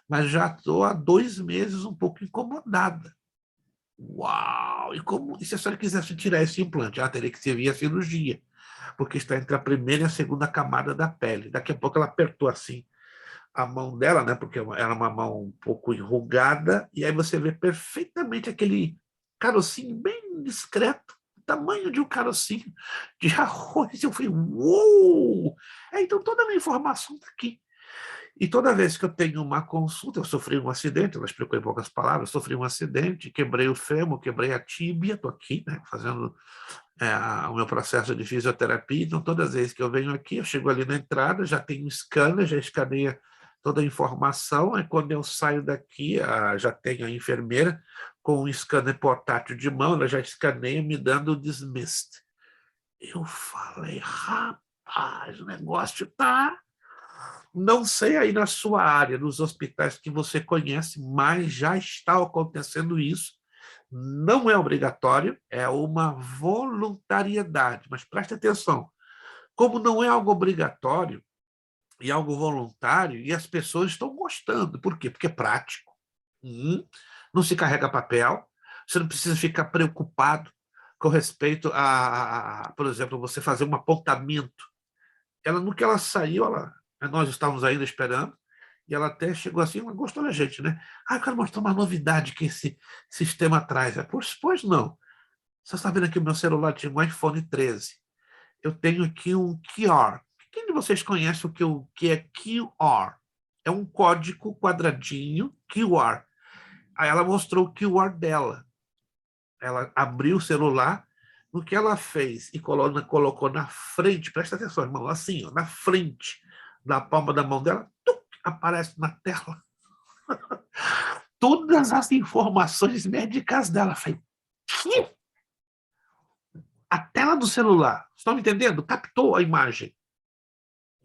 Mas já estou há 2 meses um pouco incomodada. Uau! E se a senhora quisesse tirar esse implante? Teria que ser via cirurgia, porque está entre a primeira e a segunda camada da pele. Daqui a pouco ela apertou assim a mão dela, né, porque era uma mão um pouco enrugada, e aí você vê perfeitamente aquele carocinho bem discreto, tamanho de um carocinho de arroz. Eu falei, uou! Então toda a minha informação está aqui. E toda vez que eu tenho uma consulta, eu sofri um acidente, ela explicou em poucas palavras, sofri um acidente, quebrei o fêmur, quebrei a tíbia, estou aqui, né, fazendo o meu processo de fisioterapia. Então todas as vezes que eu venho aqui, eu chego ali na entrada, já tem um scanner, já escaneia toda a informação, aí quando eu saio daqui, já tenho a enfermeira com um scanner portátil de mão, ela já escaneia me dando o dismissed. Eu falei, rapaz, o negócio tá Não sei aí na sua área, nos hospitais que você conhece, mas já está acontecendo isso. Não é obrigatório, é uma voluntariedade. Mas preste atenção, como não é algo obrigatório e algo voluntário, e as pessoas estão gostando. Por quê? Porque é prático. Não se carrega papel, você não precisa ficar preocupado com respeito por exemplo, você fazer um apontamento. No que ela saiu, nós estávamos ainda esperando, e ela até chegou assim, ela gostou da gente, né? Eu quero mostrar uma novidade que esse sistema traz. Pois não. Você está vendo aqui o meu celular, tinha um iPhone 13. Eu tenho aqui um QR. Quem de vocês conhece o que é QR? É um código quadradinho, QR. Aí ela mostrou o QR dela. Ela abriu o celular, no que ela fez e colocou na frente, presta atenção, irmão, assim, ó, na frente da palma da mão dela, aparece na tela todas as informações médicas dela. Eu falei, que? A tela do celular, estão me entendendo? Captou a imagem.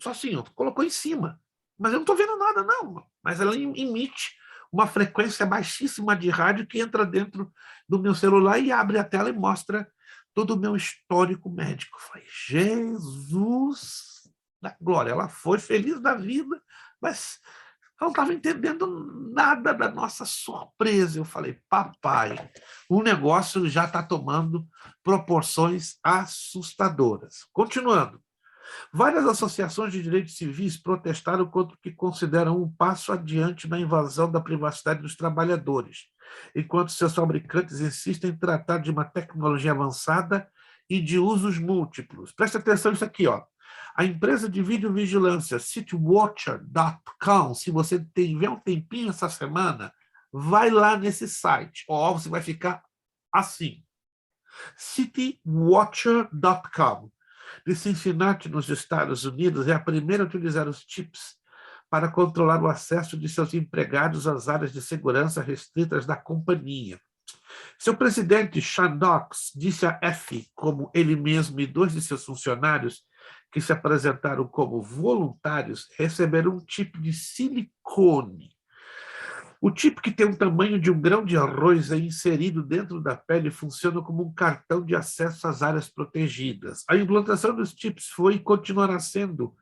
Só assim, ó, colocou em cima. Mas eu não estou vendo nada, não. Mas ela emite uma frequência baixíssima de rádio que entra dentro do meu celular e abre a tela e mostra todo o meu histórico médico. Eu falei, Jesus da glória. Ela foi feliz da vida, mas ela não estava entendendo nada da nossa surpresa. Eu falei, papai, o negócio já está tomando proporções assustadoras. Continuando. Várias associações de direitos civis protestaram contra o que consideram um passo adiante na invasão da privacidade dos trabalhadores, enquanto seus fabricantes insistem em tratar de uma tecnologia avançada e de usos múltiplos. Presta atenção nisso aqui, ó. A empresa de videovigilância citywatcher.com, se você tiver um tempinho essa semana, vai lá nesse site. Ó, você vai ficar assim. citywatcher.com. De Cincinnati, nos Estados Unidos, é a primeira a utilizar os chips para controlar o acesso de seus empregados às áreas de segurança restritas da companhia. Seu presidente, Sean Knox, disse à F, como ele mesmo e 2 de seus funcionários, que se apresentaram como voluntários, receberam um chip de silicone. O chip, que tem o tamanho de um grão de arroz, é inserido dentro da pele e funciona como um cartão de acesso às áreas protegidas. A implantação dos chips foi e continuará sendo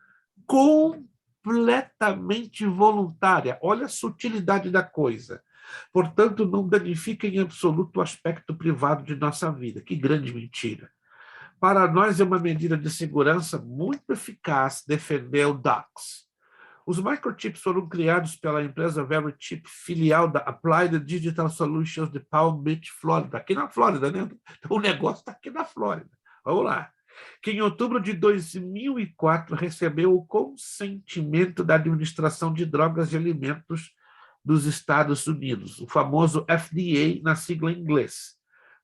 completamente voluntária. Olha a sutilidade da coisa. Portanto, não danifica em absoluto o aspecto privado de nossa vida. Que grande mentira. Para nós é uma medida de segurança muito eficaz, defendeu Dox. Os microchips foram criados pela empresa VeriChip, filial da Applied Digital Solutions de Palm Beach, Flórida. Aqui na Flórida, né? O negócio está aqui na Flórida. Vamos lá. Que em outubro de 2004 recebeu o consentimento da Administração de Drogas e Alimentos dos Estados Unidos, o famoso FDA, na sigla em inglês,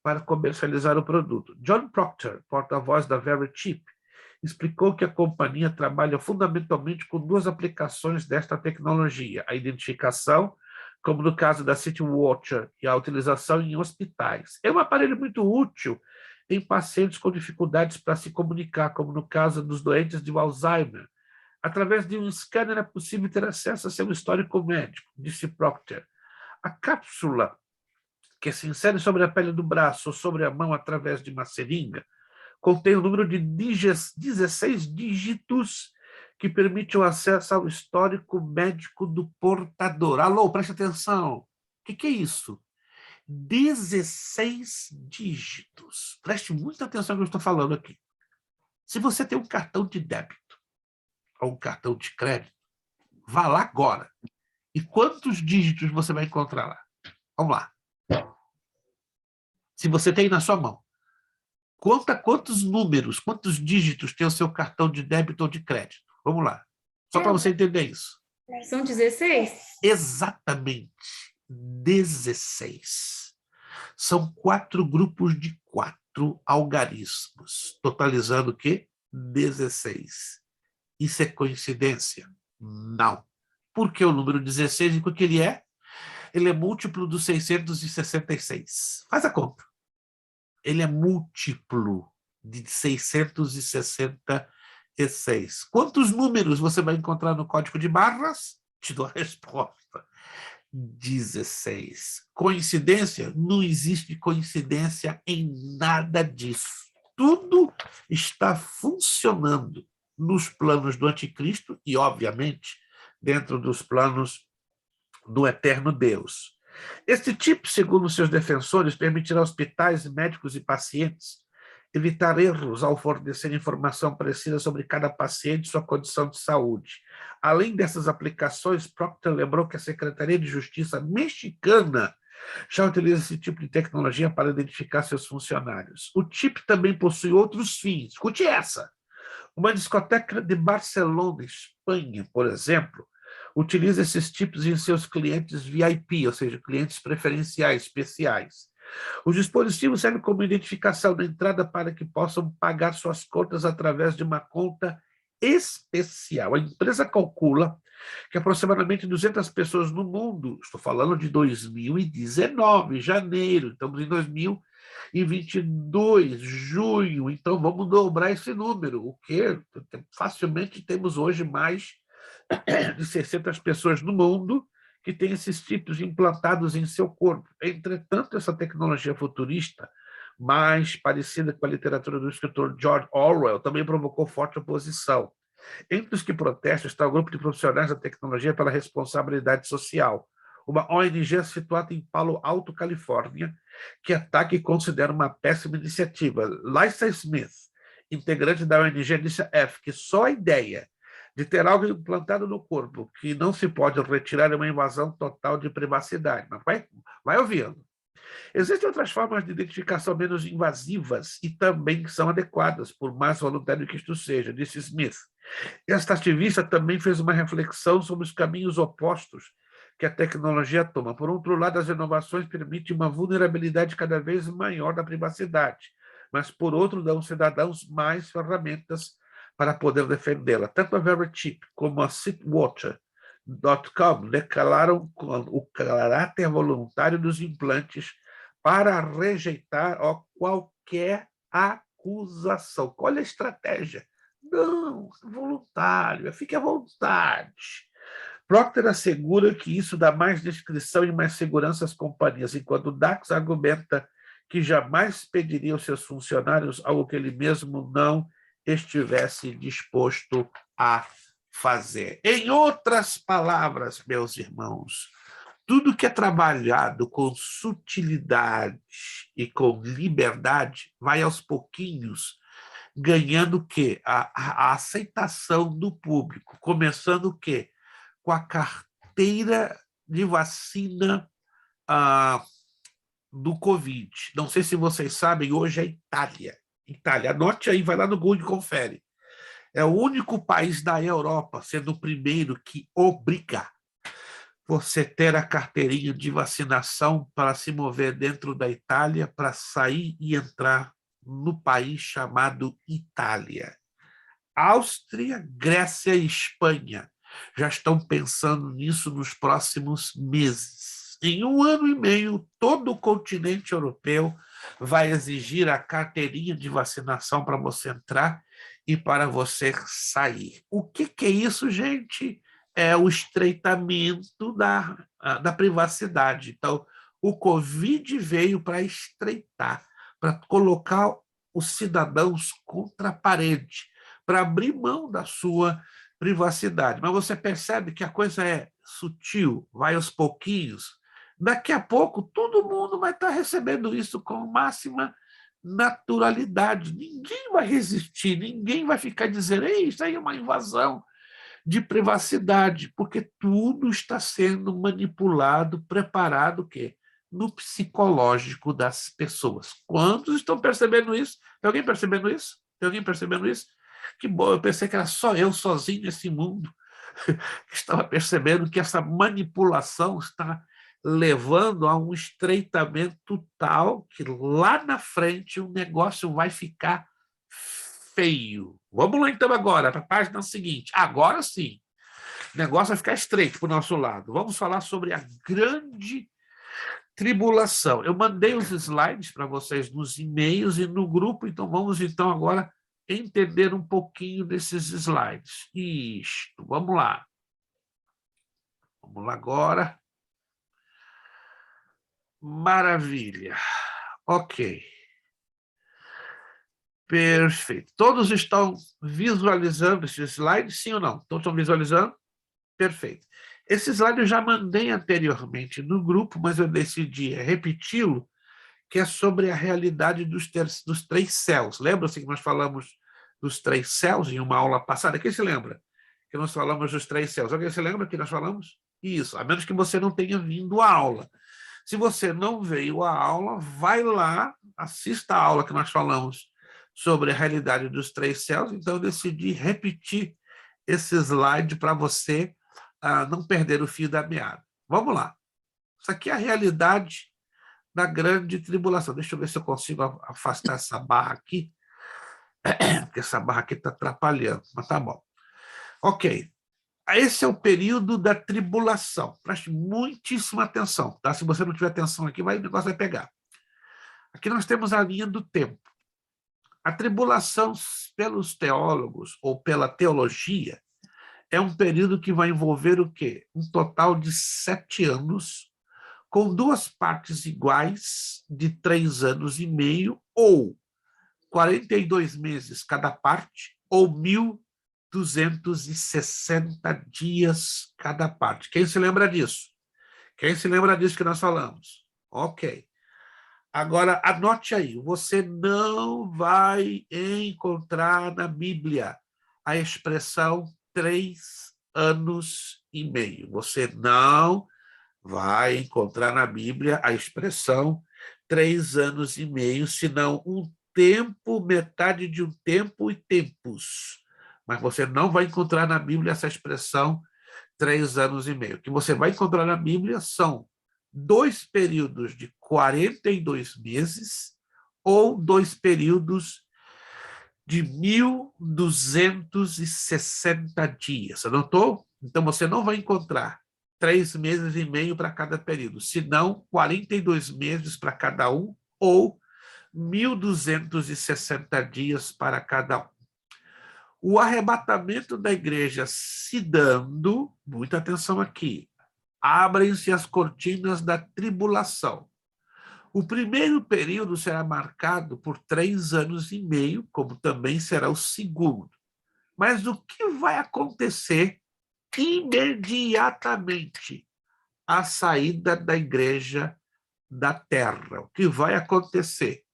para comercializar o produto. John Proctor, porta-voz da VeriChip, explicou que a companhia trabalha fundamentalmente com 2 aplicações desta tecnologia, a identificação, como no caso da CityWatcher, e a utilização em hospitais. É um aparelho muito útil em pacientes com dificuldades para se comunicar, como no caso dos doentes de Alzheimer. Através de um scanner é possível ter acesso a seu histórico médico, disse Proctor. A cápsula, que se insere sobre a pele do braço ou sobre a mão através de uma seringa, contém o número de 16 dígitos que permite o acesso ao histórico médico do portador. Alô, preste atenção. O que é isso? 16 dígitos. Preste muita atenção no que eu estou falando aqui. Se você tem um cartão de débito ou um cartão de crédito, vá lá agora. E quantos dígitos você vai encontrar lá? Vamos lá. Se você tem na sua mão. Conta quantos números, quantos dígitos tem o seu cartão de débito ou de crédito. Vamos lá. Só para você entender isso. São 16? Exatamente. 16. São 4 grupos de 4 algarismos, totalizando o quê? 16. Isso é coincidência? Não. Por que o número 16 e por que ele é? Ele é múltiplo do 666. Faz a conta. Ele é múltiplo de 666. E6. Quantos números você vai encontrar no código de barras? Te dou a resposta. 16. Coincidência? Não existe coincidência em nada disso. Tudo está funcionando nos planos do anticristo e, obviamente, dentro dos planos do eterno Deus. Este tipo, segundo seus defensores, permitirá a hospitais, médicos e pacientes evitar erros ao fornecer informação precisa sobre cada paciente e sua condição de saúde. Além dessas aplicações, Proctor lembrou que a Secretaria de Justiça mexicana já utiliza esse tipo de tecnologia para identificar seus funcionários. O chip também possui outros fins. Escute essa. Uma discoteca de Barcelona, Espanha, por exemplo, utiliza esses tipos em seus clientes VIP, ou seja, clientes preferenciais, especiais. Os dispositivos servem como identificação da entrada para que possam pagar suas contas através de uma conta especial. A empresa calcula que aproximadamente 200 pessoas no mundo, estou falando de 2019, janeiro, estamos em 2022, junho, então vamos dobrar esse número, o que facilmente temos hoje mais de 600 pessoas no mundo que têm esses tipos implantados em seu corpo. Entretanto, essa tecnologia futurista, mais parecida com a literatura do escritor George Orwell, também provocou forte oposição. Entre os que protestam está o grupo de profissionais da tecnologia pela responsabilidade social, uma ONG situada em Palo Alto, Califórnia, que ataca e considera uma péssima iniciativa. Lisa Smith, integrante da ONG Alicia F., que só a ideia de ter algo implantado no corpo que não se pode retirar é uma invasão total de privacidade. Mas vai ouvindo. Existem outras formas de identificação menos invasivas e também são adequadas, por mais voluntário que isto seja, disse Smith. Esta ativista também fez uma reflexão sobre os caminhos opostos que a tecnologia toma. Por outro lado, as inovações permitem uma vulnerabilidade cada vez maior da privacidade, mas, por outro, dão aos cidadãos mais ferramentas para poder defendê-la. Tanto a Veritip como a Sitwatcher.com declararam o caráter voluntário dos implantes para rejeitar qualquer acusação. Qual é a estratégia? Não, voluntário, fique à vontade. Procter assegura que isso dá mais descrição e mais segurança às companhias, enquanto Dax argumenta que jamais pediria aos seus funcionários algo que ele mesmo não estivesse disposto a fazer. Em outras palavras, meus irmãos, tudo que é trabalhado com sutilidade e com liberdade vai aos pouquinhos ganhando o quê? A aceitação do público, começando o quê? Com a carteira de vacina do Covid. Não sei se vocês sabem, hoje é Itália. Itália, anote aí, vai lá no Google e confere. É o único país da Europa, sendo o primeiro que obriga você ter a carteirinha de vacinação para se mover dentro da Itália, para sair e entrar no país chamado Itália. Áustria, Grécia e Espanha já estão pensando nisso nos próximos meses. Em 1 ano e meio, todo o continente europeu vai exigir a carteirinha de vacinação para você entrar e para você sair. O que é isso, gente? É o estreitamento da privacidade. Então, o Covid veio para estreitar, para colocar os cidadãos contra a parede, para abrir mão da sua privacidade. Mas você percebe que a coisa é sutil, vai aos pouquinhos. Daqui a pouco, todo mundo vai estar recebendo isso com máxima naturalidade. Ninguém vai resistir, ninguém vai ficar dizendo isso aí é uma invasão de privacidade, porque tudo está sendo manipulado, preparado o quê? No psicológico das pessoas. Quantos estão percebendo isso? Tem alguém percebendo isso? Tem alguém percebendo isso? Que bom, eu pensei que era só eu sozinho nesse mundo que estava percebendo que essa manipulação está levando a um estreitamento tal que lá na frente o negócio vai ficar feio. Vamos lá então agora, para a página seguinte. Agora sim, o negócio vai ficar estreito para o nosso lado. Vamos falar sobre a grande tribulação. Eu mandei os slides para vocês nos e-mails e no grupo, então vamos então agora entender um pouquinho desses slides. Isto, vamos lá. Vamos lá agora. Maravilha. Ok. Perfeito. Todos estão visualizando esse slide, sim ou não? Todos estão visualizando? Perfeito. Esse slide eu já mandei anteriormente no grupo, mas eu decidi repeti-lo, que é sobre a realidade dos 3 céus. Lembra-se que nós falamos dos 3 céus em uma aula passada? Quem se lembra? Que nós falamos dos 3 céus. Alguém se lembra que nós falamos? Isso, a menos que você não tenha vindo à aula. Se você não veio à aula, vai lá, assista a aula que nós falamos sobre a realidade dos 3 céus. Então, eu decidi repetir esse slide para você não perder o fio da meada. Vamos lá. Isso aqui é a realidade da grande tribulação. Deixa eu ver se eu consigo afastar essa barra aqui, porque essa barra aqui está atrapalhando, mas tá bom. Ok. Esse é o período da tribulação. Preste muitíssima atenção, tá? Se você não tiver atenção aqui, o negócio vai pegar. Aqui nós temos a linha do tempo. A tribulação, pelos teólogos ou pela teologia, é um período que vai envolver o quê? Um total de 7 anos, com 2 partes iguais de 3 anos e meio, ou 42 meses cada parte, ou 1.260 dias cada parte. Quem se lembra disso? Quem se lembra disso que nós falamos? Ok. Agora, anote aí, você não vai encontrar na Bíblia a expressão 3 anos e meio. Você não vai encontrar na Bíblia a expressão 3 anos e meio, senão um tempo, metade de um tempo e tempos. Mas você não vai encontrar na Bíblia essa expressão 3 anos e meio. O que você vai encontrar na Bíblia são 2 períodos de 42 meses ou 2 períodos de 1.260 dias. Anotou? Então, você não vai encontrar 3 meses e meio para cada período, senão 42 meses para cada um ou 1.260 dias para cada um. O arrebatamento da igreja se dando, muita atenção aqui, abrem-se as cortinas da tribulação. O primeiro período será marcado por 3 anos e meio, como também será o segundo. Mas o que vai acontecer imediatamente à saída da igreja da terra? O que vai acontecer?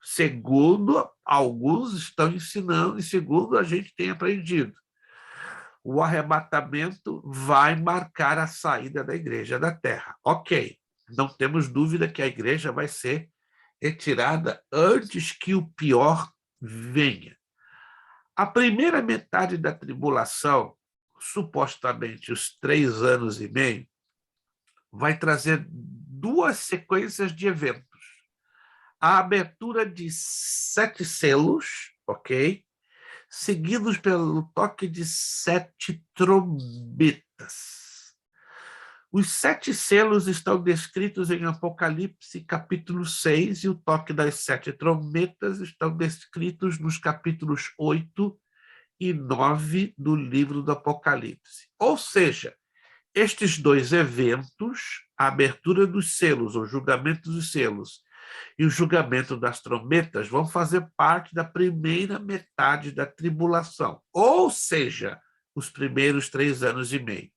Segundo alguns estão ensinando e segundo a gente tem aprendido, o arrebatamento vai marcar a saída da igreja da terra. Ok, não temos dúvida que a igreja vai ser retirada antes que o pior venha. A primeira metade da tribulação, supostamente os 3 anos e meio, vai trazer 2 sequências de eventos. A abertura de 7 selos, ok? Seguidos pelo toque de 7 trombetas. Os 7 selos estão descritos em Apocalipse, capítulo 6, e o toque das 7 trombetas estão descritos nos capítulos 8 e 9 do livro do Apocalipse. Ou seja, estes 2 eventos, a abertura dos selos, o julgamento dos selos, e o julgamento das trombetas vão fazer parte da primeira metade da tribulação, ou seja, os primeiros 3 anos e meio.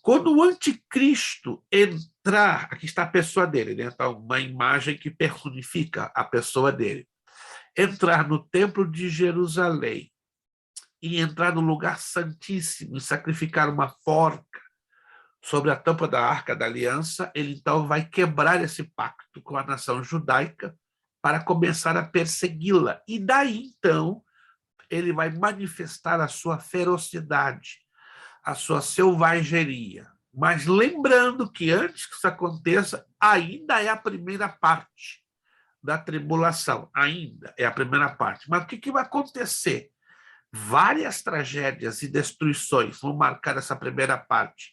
Quando o anticristo entrar, aqui está a pessoa dele, né? Então, uma imagem que personifica a pessoa dele, entrar no templo de Jerusalém e entrar no lugar santíssimo e sacrificar uma porca sobre a tampa da Arca da Aliança, ele então vai quebrar esse pacto com a nação judaica para começar a persegui-la. E daí, então, ele vai manifestar a sua ferocidade, a sua selvageria. Mas lembrando que antes que isso aconteça, ainda é a primeira parte da tribulação, ainda é a primeira parte. Mas o que vai acontecer? Várias tragédias e destruições vão marcar essa primeira parte,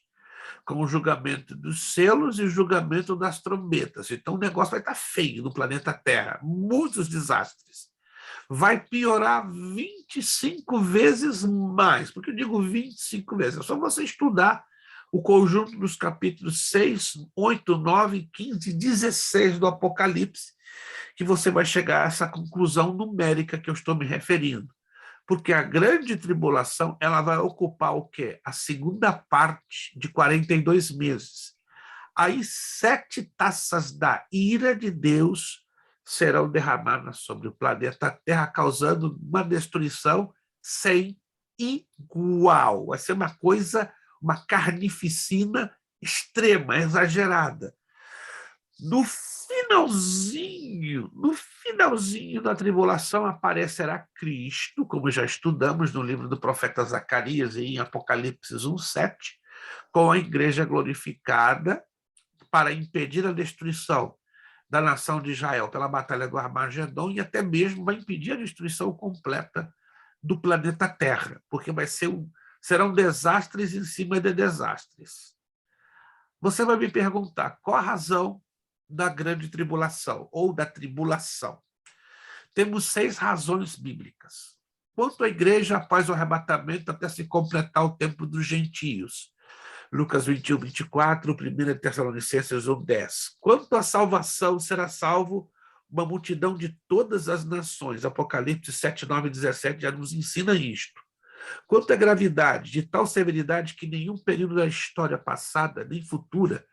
com o julgamento dos selos e o julgamento das trombetas. Então, o negócio vai estar feio no planeta Terra. Muitos desastres. vai piorar 25 vezes mais. Por que eu digo 25 vezes? É só você estudar o conjunto dos capítulos 6, 8, 9, 15 e 16 do Apocalipse, que você vai chegar a essa conclusão numérica que eu estou me referindo. Porque a grande tribulação, ela vai ocupar o quê? A segunda parte de 42 meses. Aí 7 taças da ira de Deus serão derramadas sobre o planeta Terra, causando uma destruição sem igual. Vai ser uma coisa, uma carnificina extrema, exagerada. No finalzinho da tribulação aparecerá Cristo, como já estudamos no livro do profeta Zacarias e em Apocalipse 1:7, com a igreja glorificada para impedir a destruição da nação de Israel pela batalha do Armagedon e até mesmo vai impedir a destruição completa do planeta Terra, porque serão desastres em cima de desastres. Você vai me perguntar qual a razão da grande tribulação ou da tribulação. Temos 6 razões bíblicas. Quanto à igreja após o arrebatamento até se completar o tempo dos gentios. Lucas 21, 24, 1 Tessalonicenses 1, 10. Quanto à salvação, será salvo uma multidão de todas as nações. Apocalipse 7, 9 e 17 já nos ensina isto. Quanto à gravidade, de tal severidade que nenhum período da história passada, nem futura,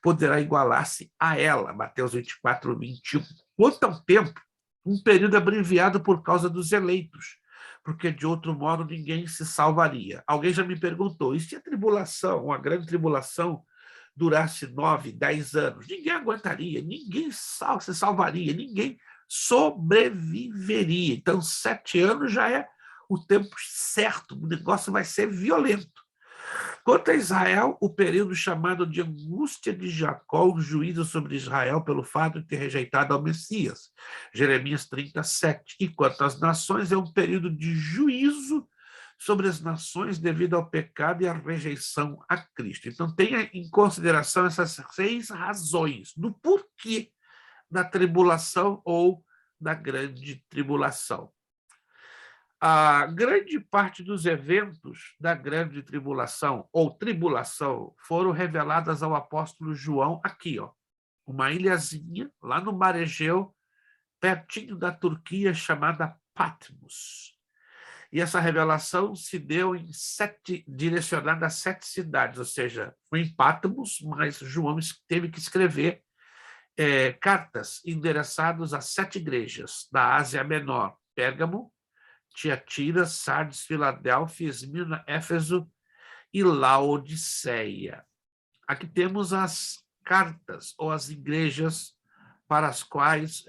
poderá igualar-se a ela. Mateus 24, 21. Quanto ao tempo, um período abreviado por causa dos eleitos, porque de outro modo ninguém se salvaria. Alguém já me perguntou, e se a tribulação, uma grande tribulação, durasse 9, 10 anos? Ninguém aguentaria, ninguém se salvaria, ninguém sobreviveria. Então, 7 anos já é o tempo certo, o negócio vai ser violento. Quanto a Israel, o período chamado de angústia de Jacó, o juízo sobre Israel pelo fato de ter rejeitado ao Messias, Jeremias 37. E quanto às nações, é um período de juízo sobre as nações devido ao pecado e à rejeição a Cristo. Então, tenha em consideração essas 6 razões do porquê da tribulação ou da grande tribulação. A grande parte dos eventos da grande tribulação ou tribulação foram reveladas ao apóstolo João aqui, uma ilhazinha lá no Mar Egeu, pertinho da Turquia, chamada Patmos. E essa revelação se deu direcionada a 7 cidades, ou seja, foi em Patmos, mas João teve que escrever cartas endereçadas a 7 igrejas da Ásia Menor: Pérgamo, Tiatira, Sardes, Filadélfia, Esmirna, Éfeso e Laodiceia. Aqui temos as cartas ou as igrejas para as quais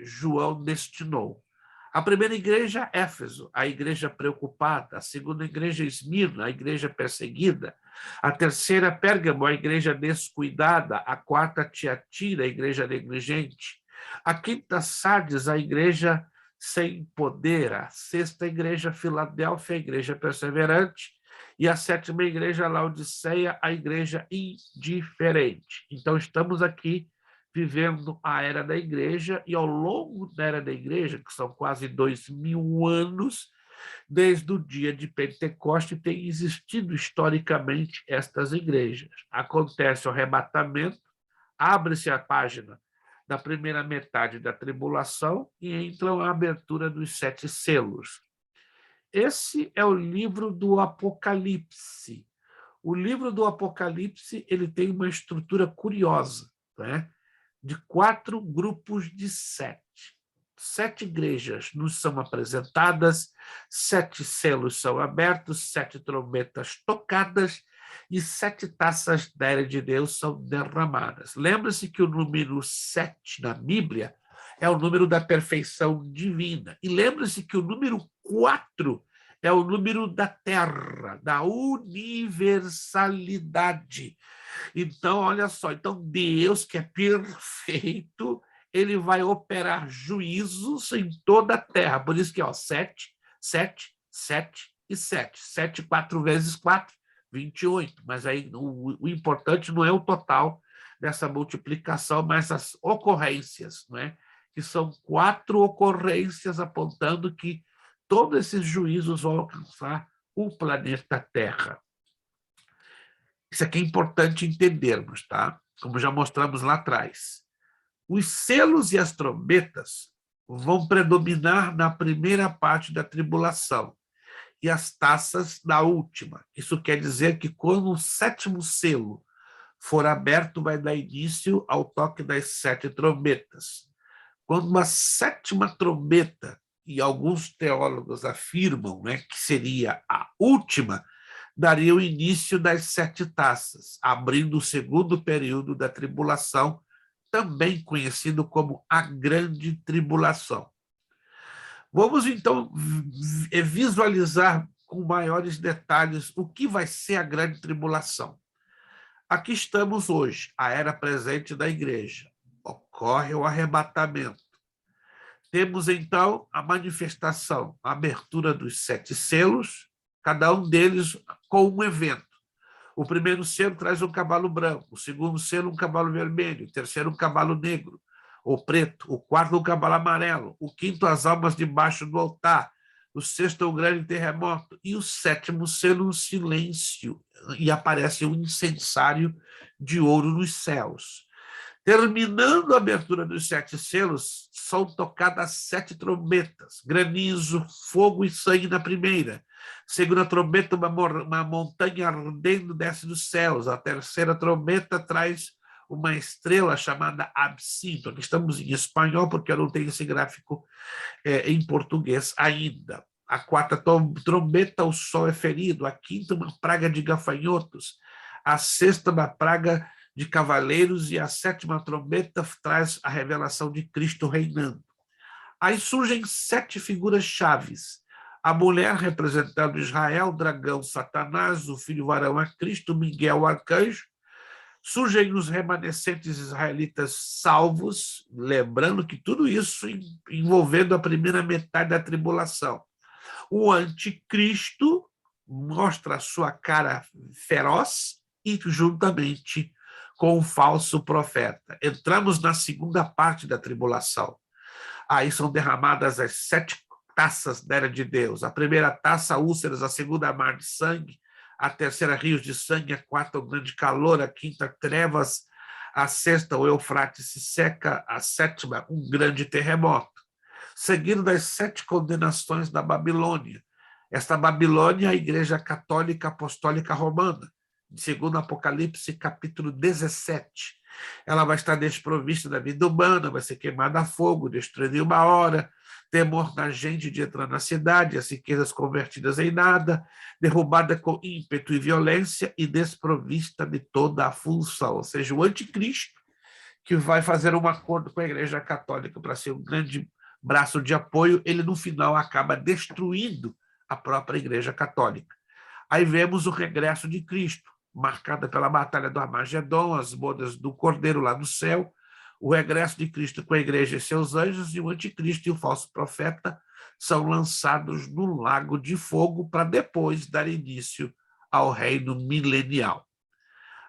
João destinou. A primeira igreja, Éfeso, a igreja preocupada. A segunda igreja, Esmirna, a igreja perseguida. A terceira, Pérgamo, a igreja descuidada. A quarta, Tiatira, a igreja negligente. A quinta, Sardes, a igreja sem poder. A sexta igreja, Filadélfia, a igreja perseverante. E a sétima igreja, Laodiceia, a igreja indiferente. Então, estamos aqui vivendo a era da igreja, e ao longo da era da igreja, que são quase 2000 anos, desde o dia de Pentecoste, tem existido historicamente estas igrejas. Acontece o arrebatamento, abre-se a página da primeira metade da tribulação e entra a abertura dos 7 selos. Esse é o livro do Apocalipse. O livro do Apocalipse ele tem uma estrutura curiosa, né? De 4 grupos de 7. 7 igrejas nos são apresentadas, 7 selos são abertos, 7 trombetas tocadas e 7 taças da ira de Deus são derramadas. Lembre-se que o número 7 na Bíblia é o número da perfeição divina. E lembre-se que o número 4 é o número da terra, da universalidade. Então, olha só, então Deus, que é perfeito, ele vai operar juízos em toda a terra. Por isso que, 7, 7, 7 e 7. 7, 4 vezes 4, 28. Mas aí o importante não é o total dessa multiplicação, mas as ocorrências, não é? que são 4 ocorrências apontando que todos esses juízos vão alcançar o planeta Terra. Isso aqui é importante entendermos, tá? Como já mostramos lá atrás. Os selos e as trombetas vão predominar na primeira parte da tribulação e as taças na última. Isso quer dizer que quando o 7º selo for aberto, vai dar início ao toque das 7 trombetas. Quando uma 7ª trombeta, e alguns teólogos afirmam, né, que seria a última, daria o início das 7 taças, abrindo o 2º período da tribulação, também conhecido como a Grande Tribulação. Vamos, então, visualizar com maiores detalhes o que vai ser a Grande Tribulação. Aqui estamos hoje, a era presente da igreja. Ocorre o arrebatamento. Temos, então, a manifestação, a abertura dos 7 selos, cada um deles com um evento. O primeiro selo traz um cavalo branco, o segundo selo um cavalo vermelho, o terceiro um cavalo negro ou preto, o quarto um cavalo amarelo, o quinto as almas debaixo do altar, o sexto um grande terremoto e o 7º selo um silêncio, e aparece um incensário de ouro nos céus. Terminando a abertura dos 7 selos, são tocadas 7 trombetas, granizo, fogo e sangue na primeira. Segunda trombeta, uma montanha ardendo desce dos céus. A terceira trombeta traz uma estrela chamada absinto. Aqui estamos em espanhol, porque eu não tenho esse gráfico em português ainda. A quarta trombeta, o sol é ferido. A quinta, uma praga de gafanhotos. A sexta, uma praga de cavaleiros, e a 7ª trombeta traz a revelação de Cristo reinando. Aí surgem 7 figuras chaves. A mulher representando Israel, o dragão Satanás, o filho varão a Cristo, Miguel o arcanjo. Surgem os remanescentes israelitas salvos, lembrando que tudo isso envolvendo a primeira metade da tribulação. O anticristo mostra a sua cara feroz e juntamente com o falso profeta. Entramos na segunda parte da tribulação. Aí são derramadas as 7 taças da era de Deus. A primeira taça, úlceras, a segunda, mar de sangue, a terceira, rios de sangue, a quarta, o grande calor, a quinta, trevas, a sexta, o Eufrates se seca, a 7ª, um grande terremoto. Seguindo das 7 condenações da Babilônia. Esta Babilônia é a Igreja Católica Apostólica Romana, segundo Apocalipse, capítulo 17. Ela vai estar desprovista da vida humana, vai ser queimada a fogo, destruída em 1 hora, temor na gente de entrar na cidade, as riquezas convertidas em nada, derrubada com ímpeto e violência e desprovista de toda a função. Ou seja, o anticristo, que vai fazer um acordo com a Igreja Católica para ser um grande braço de apoio, ele no final acaba destruindo a própria Igreja Católica. Aí vemos o regresso de Cristo, marcada pela batalha do Armagedon, as bodas do Cordeiro lá no céu, o regresso de Cristo com a igreja e seus anjos, e o anticristo e o falso profeta são lançados no lago de fogo para depois dar início ao reino milenial.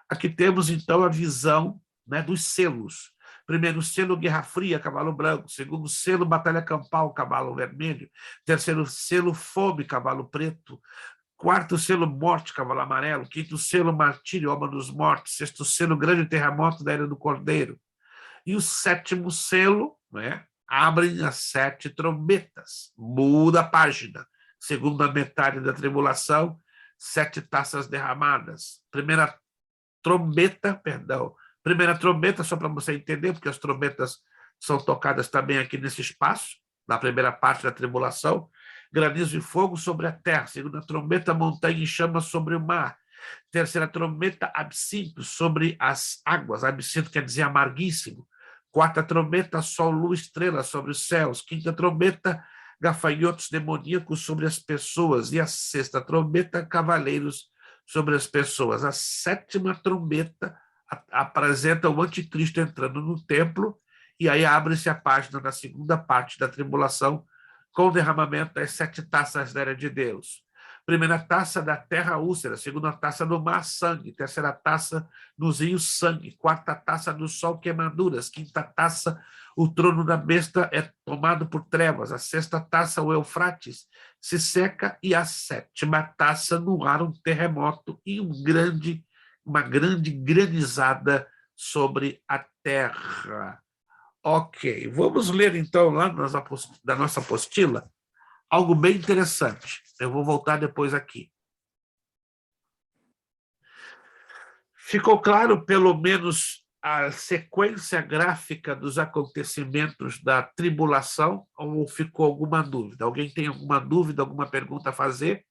Aqui temos, então, a visão, né, dos selos. Primeiro selo, Guerra Fria, cavalo branco. Segundo selo, Batalha Campal, cavalo vermelho. Terceiro selo, Fome, cavalo preto. Quarto selo, morte, cavalo amarelo. Quinto selo, martírio, alma dos mortos. Sexto selo, grande terremoto da era do Cordeiro. E o 7º selo, né, abrem as 7 trombetas. Muda a página. Segunda metade da tribulação, 7 taças derramadas. Primeira trombeta, só para você entender, porque as trombetas são tocadas também aqui nesse espaço, na primeira parte da tribulação. Granizo e fogo sobre a terra. Segunda trombeta, montanha e chama sobre o mar. Terceira trombeta, absinto sobre as águas. Absinto quer dizer amarguíssimo. Quarta trombeta, sol, lua, estrela sobre os céus. Quinta trombeta, gafanhotos demoníacos sobre as pessoas. E a sexta trombeta, cavaleiros sobre as pessoas. A 7ª trombeta apresenta o anticristo entrando no templo, e aí abre-se a página da segunda parte da tribulação, com o derramamento das 7 taças da era de Deus. Primeira taça da terra, úlcera. Segunda taça do mar, sangue. Terceira taça nos rios, sangue. Quarta taça do sol, queimaduras. Quinta taça, o trono da besta é tomado por trevas. A sexta taça, o Eufrates, se seca. E a sétima taça, no ar, um terremoto e uma grande granizada sobre a terra. Ok, vamos ler então lá da nossa apostila algo bem interessante. Eu vou voltar depois aqui. Ficou claro, pelo menos, a sequência gráfica dos acontecimentos da tribulação, ou ficou alguma dúvida? Alguém tem alguma dúvida, alguma pergunta a fazer?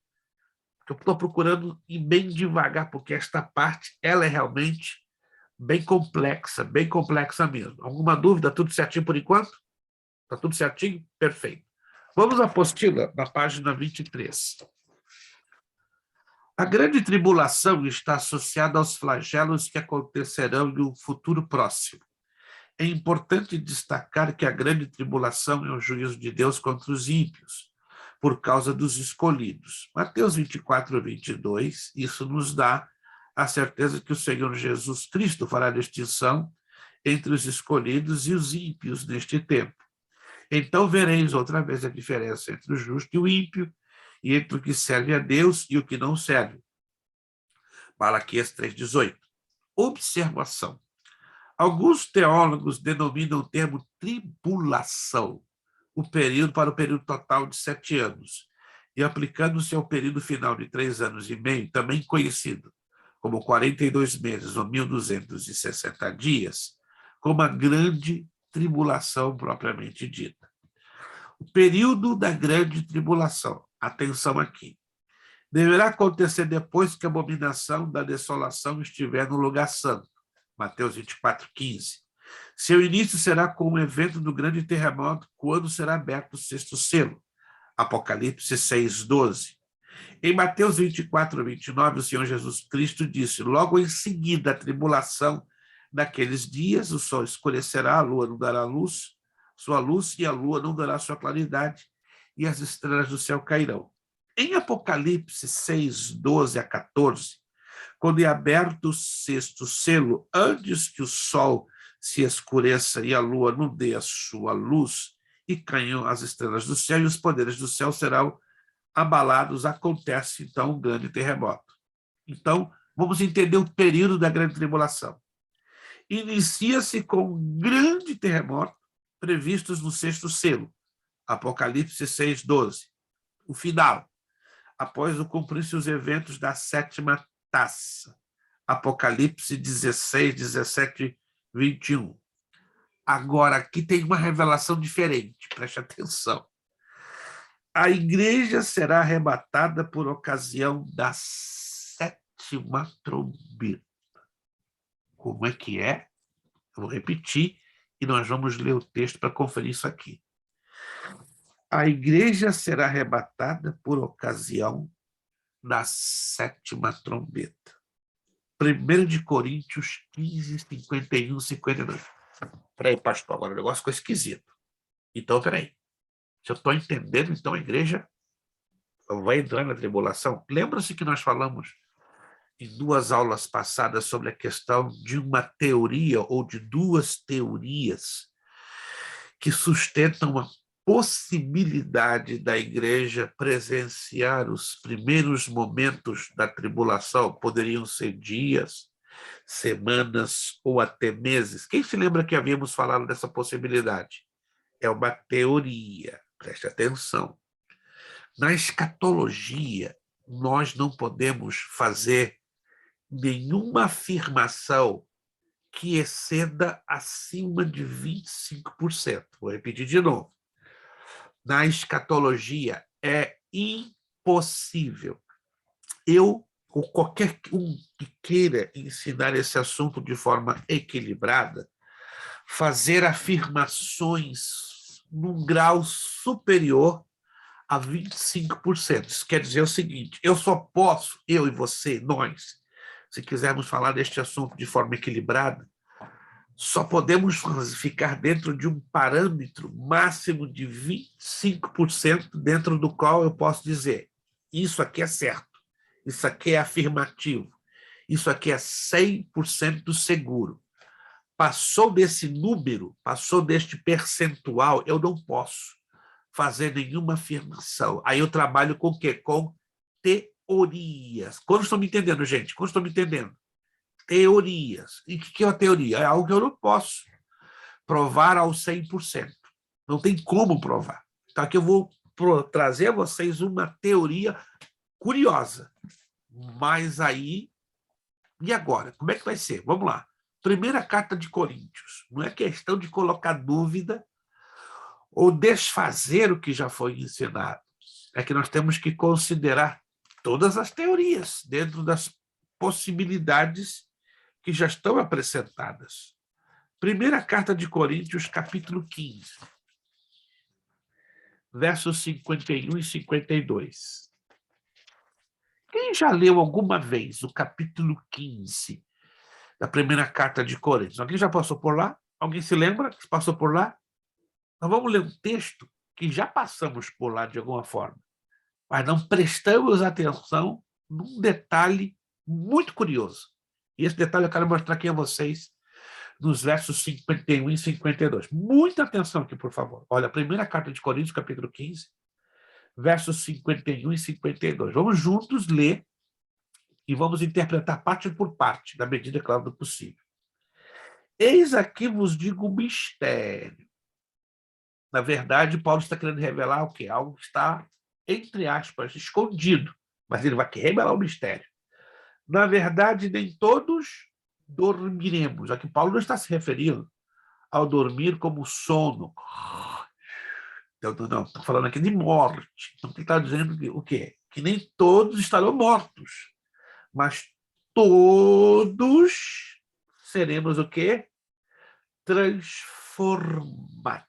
Eu estou procurando ir bem devagar, porque esta parte ela é realmente bem complexa mesmo. Alguma dúvida? Tudo certinho por enquanto? Está tudo certinho? Perfeito. Vamos à apostila, na página 23. A grande tribulação está associada aos flagelos que acontecerão em um futuro próximo. É importante destacar que a grande tribulação é o juízo de Deus contra os ímpios, por causa dos escolhidos. Mateus 24, 22, isso nos dá a certeza que o Senhor Jesus Cristo fará distinção entre os escolhidos e os ímpios neste tempo. Então vereis outra vez a diferença entre o justo e o ímpio, e entre o que serve a Deus e o que não serve. Malaquias 3,18. Observação. Alguns teólogos denominam o termo tribulação para o período total de 7 anos, e aplicando-se ao período final de 3 anos e meio, também conhecido como 42 meses ou 1.260 dias, como a grande tribulação propriamente dita. O período da grande tribulação, atenção aqui, deverá acontecer depois que a abominação da desolação estiver no lugar santo. Mateus 24, 15. Seu início será com o evento do grande terremoto, quando será aberto o sexto selo. Apocalipse 6, 12. Em Mateus 24, 29, o Senhor Jesus Cristo disse: logo em seguida a tribulação, naqueles dias o sol escurecerá, a lua não dará sua luz, e a lua não dará sua claridade, e as estrelas do céu cairão. Em Apocalipse 6, 12 a 14, quando é aberto o sexto selo, antes que o sol se escureça e a lua não dê a sua luz, e caiam as estrelas do céu, e os poderes do céu serão abalados, acontece então um grande terremoto. Então, vamos entender o período da grande tribulação. Inicia-se com um grande terremoto, previstos no sexto selo, Apocalipse 6, 12. O final, após o cumprir-se os eventos da sétima taça, Apocalipse 16, 17, 21. Agora, aqui tem uma revelação diferente, preste atenção. A igreja será arrebatada por ocasião da sétima trombeta. Como é que é? Eu vou repetir e nós vamos ler o texto para conferir isso aqui. A igreja será arrebatada por ocasião da sétima trombeta. 1 de Coríntios 15, 51, 52. Peraí, pastor, agora o negócio ficou esquisito. Então, peraí. Se eu estou entendendo, então a igreja vai entrar na tribulação. Lembra-se que nós falamos em 2 aulas passadas sobre a questão de uma teoria ou de 2 teorias que sustentam a possibilidade da igreja presenciar os primeiros momentos da tribulação. Poderiam ser dias, semanas ou até meses. Quem se lembra que havíamos falado dessa possibilidade? É uma teoria, preste atenção. Na escatologia, nós não podemos fazer nenhuma afirmação que exceda acima de 25%. Vou repetir de novo. Na escatologia, é impossível eu ou qualquer um que queira ensinar esse assunto de forma equilibrada, fazer afirmações num grau superior a 25%. Isso quer dizer o seguinte: eu só posso, eu e você, nós, se quisermos falar deste assunto de forma equilibrada, só podemos ficar dentro de um parâmetro máximo de 25%, dentro do qual eu posso dizer: Isso aqui é certo. Isso aqui é afirmativo. Isso aqui é 100% seguro. Passou desse número, passou deste percentual, eu não posso fazer nenhuma afirmação. Aí eu trabalho com o quê? Com teorias. Quando estão me entendendo, gente? Quando estão me entendendo? Teorias. E o que é uma teoria? É algo que eu não posso provar ao 100%. Não tem como provar. Então aqui eu vou trazer a vocês uma teoria curiosa. Mas aí, e agora? Como é que vai ser? Vamos lá. Primeira carta de Coríntios. Não é questão de colocar dúvida ou desfazer o que já foi ensinado. É que nós temos que considerar todas as teorias dentro das possibilidades que já estão apresentadas. Primeira carta de Coríntios, capítulo 15, versos 51 e 52. Quem já leu alguma vez o capítulo 15 da primeira carta de Coríntios? Alguém já passou por lá? Alguém se lembra que passou por lá? Nós vamos ler um texto que já passamos por lá de alguma forma, mas não prestamos atenção num detalhe muito curioso. E esse detalhe eu quero mostrar aqui a vocês nos versos 51 e 52. Muita atenção aqui, por favor. Olha, a primeira carta de Coríntios, capítulo 15, versos 51 e 52. Vamos juntos ler e vamos interpretar parte por parte, na medida, claro, do possível. Eis aqui vos digo um mistério. Na verdade, Paulo está querendo revelar o quê? Algo que está, entre aspas, escondido, mas ele vai revelar o mistério. Na verdade, nem todos dormiremos. Aqui Paulo não está se referindo ao dormir como sono. Não, estou falando aqui de morte. Então, ele está dizendo o quê? Que nem todos estarão mortos, mas todos seremos o quê? Transformados.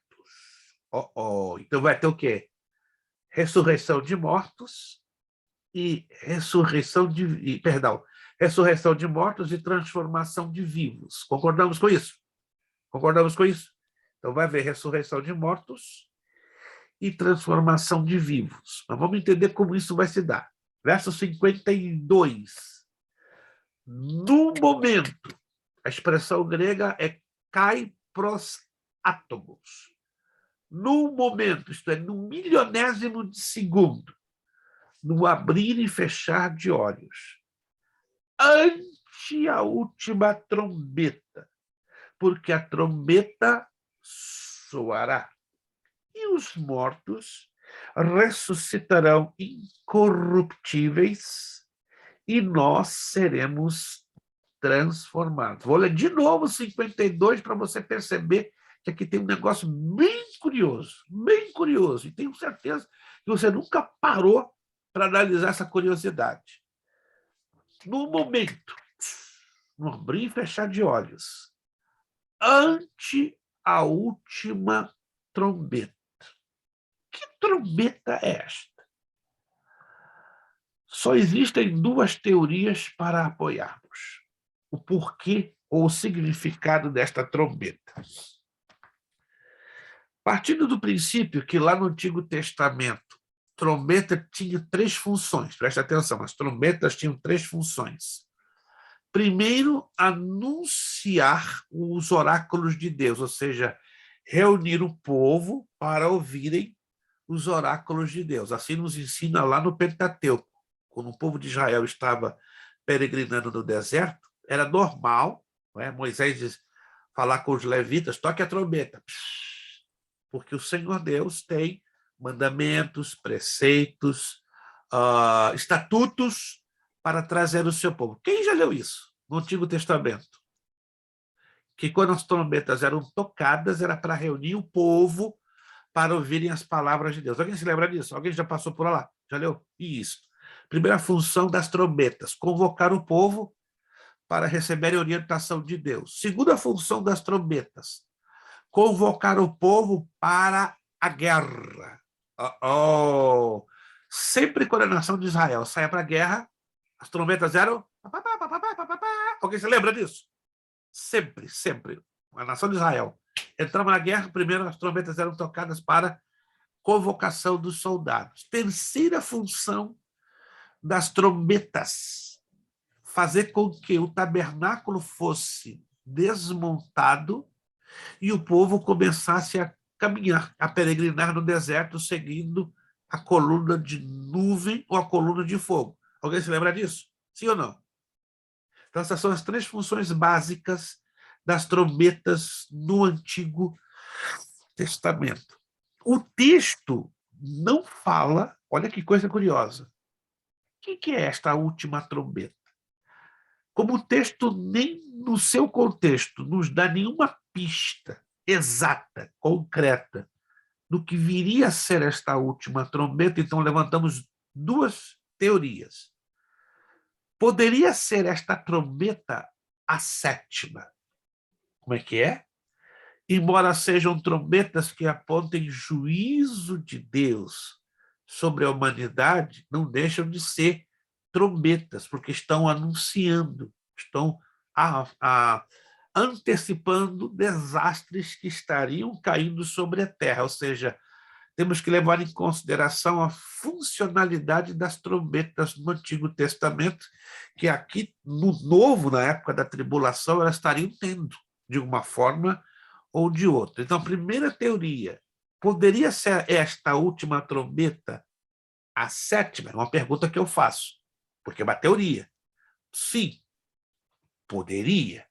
Então vai ter o quê? Ressurreição de mortos e ressurreição de mortos e transformação de vivos. Concordamos com isso? Concordamos com isso? Então vai haver ressurreição de mortos e transformação de vivos. Mas vamos entender como isso vai se dar. Verso 52. No momento, a expressão grega é kai pros átomos. No momento, isto é, no milionésimo de segundo, no abrir e fechar de olhos, ante a última trombeta, porque a trombeta soará, e os mortos ressuscitarão incorruptíveis, e nós seremos transformados. Vou ler de novo 52 para você perceber que aqui tem um negócio bem curioso, e tenho certeza que você nunca parou para analisar essa curiosidade. No momento, no abrir e fechar de olhos, ante a última trombeta. Que trombeta é esta? Só existem duas teorias para apoiarmos o porquê ou o significado desta trombeta. Partindo do princípio que lá no Antigo Testamento, trombeta tinha 3 funções, preste atenção, as trombetas tinham 3 funções. Primeiro, anunciar os oráculos de Deus, ou seja, reunir o povo para ouvirem os oráculos de Deus. Assim nos ensina lá no Pentateuco. Quando o povo de Israel estava peregrinando no deserto, era normal, não é? Moisés falar com os levitas, toque a trombeta, porque o Senhor Deus tem mandamentos, preceitos, estatutos para trazer o seu povo. Quem já leu isso no Antigo Testamento? Que quando as trombetas eram tocadas, era para reunir o povo para ouvirem as palavras de Deus. Alguém se lembra disso? Alguém já passou por lá? Já leu? Isso. Primeira função das trombetas, convocar o povo para receberem orientação de Deus. Segunda função das trombetas, convocar o povo para a guerra. Sempre quando a nação de Israel saia para a guerra, as trombetas eram... Alguém se lembra disso? Sempre, sempre. A nação de Israel entrava na guerra, primeiro as trombetas eram tocadas para convocação dos soldados. Terceira função das trombetas, fazer com que o tabernáculo fosse desmontado e o povo começasse a caminhar, a peregrinar no deserto, seguindo a coluna de nuvem ou a coluna de fogo. Alguém se lembra disso? Sim ou não? Então, essas são as três funções básicas das trombetas no Antigo Testamento. O texto não fala, olha que coisa curiosa, o que é esta última trombeta? Como o texto nem no seu contexto nos dá nenhuma pista exata, concreta, do que viria a ser esta última trombeta, então levantamos duas teorias. Poderia ser esta trombeta a sétima. Como é que é? Embora sejam trombetas que apontem juízo de Deus sobre a humanidade, não deixam de ser trombetas, porque estão anunciando, estão antecipando desastres que estariam caindo sobre a terra. Ou seja, temos que levar em consideração a funcionalidade das trombetas no Antigo Testamento, que aqui, no Novo, na época da tribulação, elas estariam tendo, de uma forma ou de outra. Então, a primeira teoria, poderia ser esta última trombeta a sétima? É uma pergunta que eu faço, porque é uma teoria. Sim, poderia.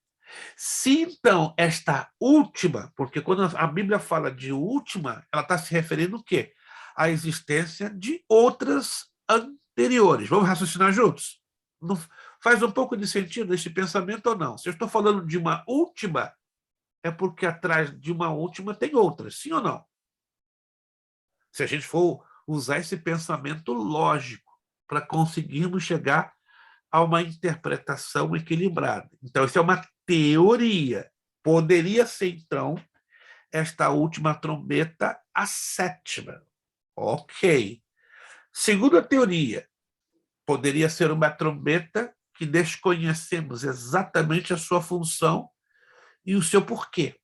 Se, então, esta última, porque quando a Bíblia fala de última, ela está se referindo o quê? À existência de outras anteriores. Vamos raciocinar juntos? Não, faz um pouco de sentido este pensamento ou não? Se eu estou falando de uma última, é porque atrás de uma última tem outras, sim ou não? Se a gente for usar esse pensamento lógico para conseguirmos chegar a uma interpretação equilibrada. Então, isso é uma teoria. Poderia ser, então, esta última trombeta a sétima. Ok. Segunda teoria, poderia ser uma trombeta que desconhecemos exatamente a sua função e o seu porquê.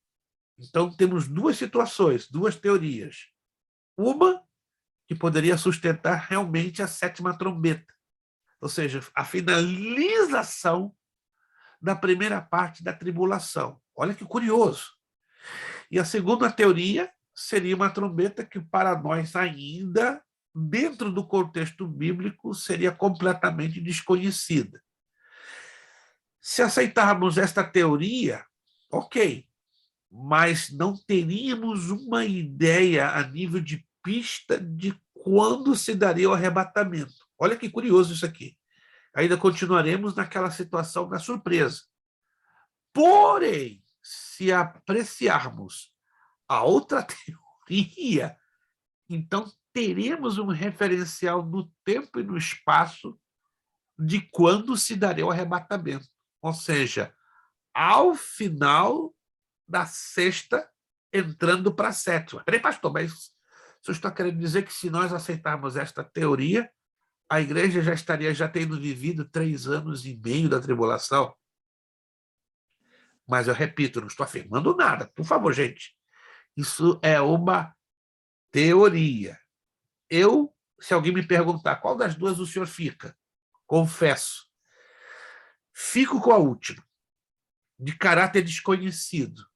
Então, temos duas situações, duas teorias. Uma que poderia sustentar realmente a sétima trombeta, ou seja, a finalização da primeira parte da tribulação. Olha que curioso. E a segunda teoria seria uma trombeta que, para nós ainda, dentro do contexto bíblico, seria completamente desconhecida. Se aceitarmos esta teoria, ok, mas não teríamos uma ideia a nível de pista de quando se daria o arrebatamento. Olha que curioso isso aqui. Ainda continuaremos naquela situação da surpresa. Porém, se apreciarmos a outra teoria, então teremos um referencial no tempo e no espaço de quando se daria o arrebatamento. Ou seja, ao final da sexta, entrando para a sétima. Peraí, pastor, mas o senhor está querendo dizer que se nós aceitarmos esta teoria, a igreja já estaria já tendo vivido 3 anos e meio da tribulação? Mas eu repito, não estou afirmando nada. Por favor, gente. Isso é uma teoria. Se alguém me perguntar qual das duas o senhor fica, confesso, fico com a última, de caráter desconhecido.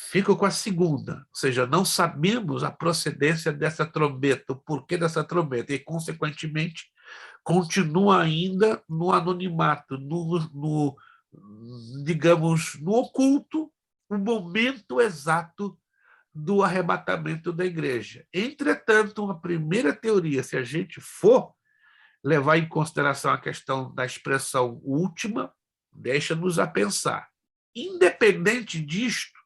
Fico com a segunda, ou seja, não sabemos a procedência dessa trombeta, o porquê dessa trombeta, e, consequentemente, continua ainda no anonimato, digamos, no oculto, o momento exato do arrebatamento da igreja. Entretanto, uma primeira teoria, se a gente for levar em consideração a questão da expressão última, deixa-nos a pensar. Independente disto,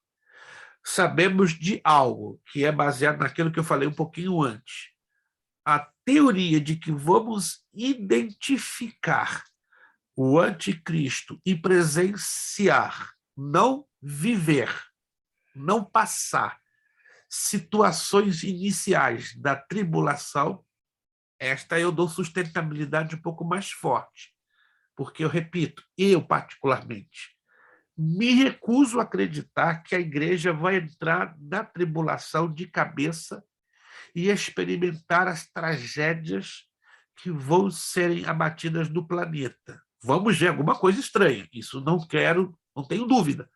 sabemos de algo que é baseado naquilo que eu falei um pouquinho antes. A teoria de que vamos identificar o anticristo e presenciar, não viver, não passar situações iniciais da tribulação, esta eu dou sustentabilidade um pouco mais forte. Porque, eu repito, eu particularmente, me recuso a acreditar que a igreja vai entrar na tribulação de cabeça e experimentar as tragédias que vão serem abatidas do planeta. Vamos ver alguma coisa estranha, isso não tenho dúvida.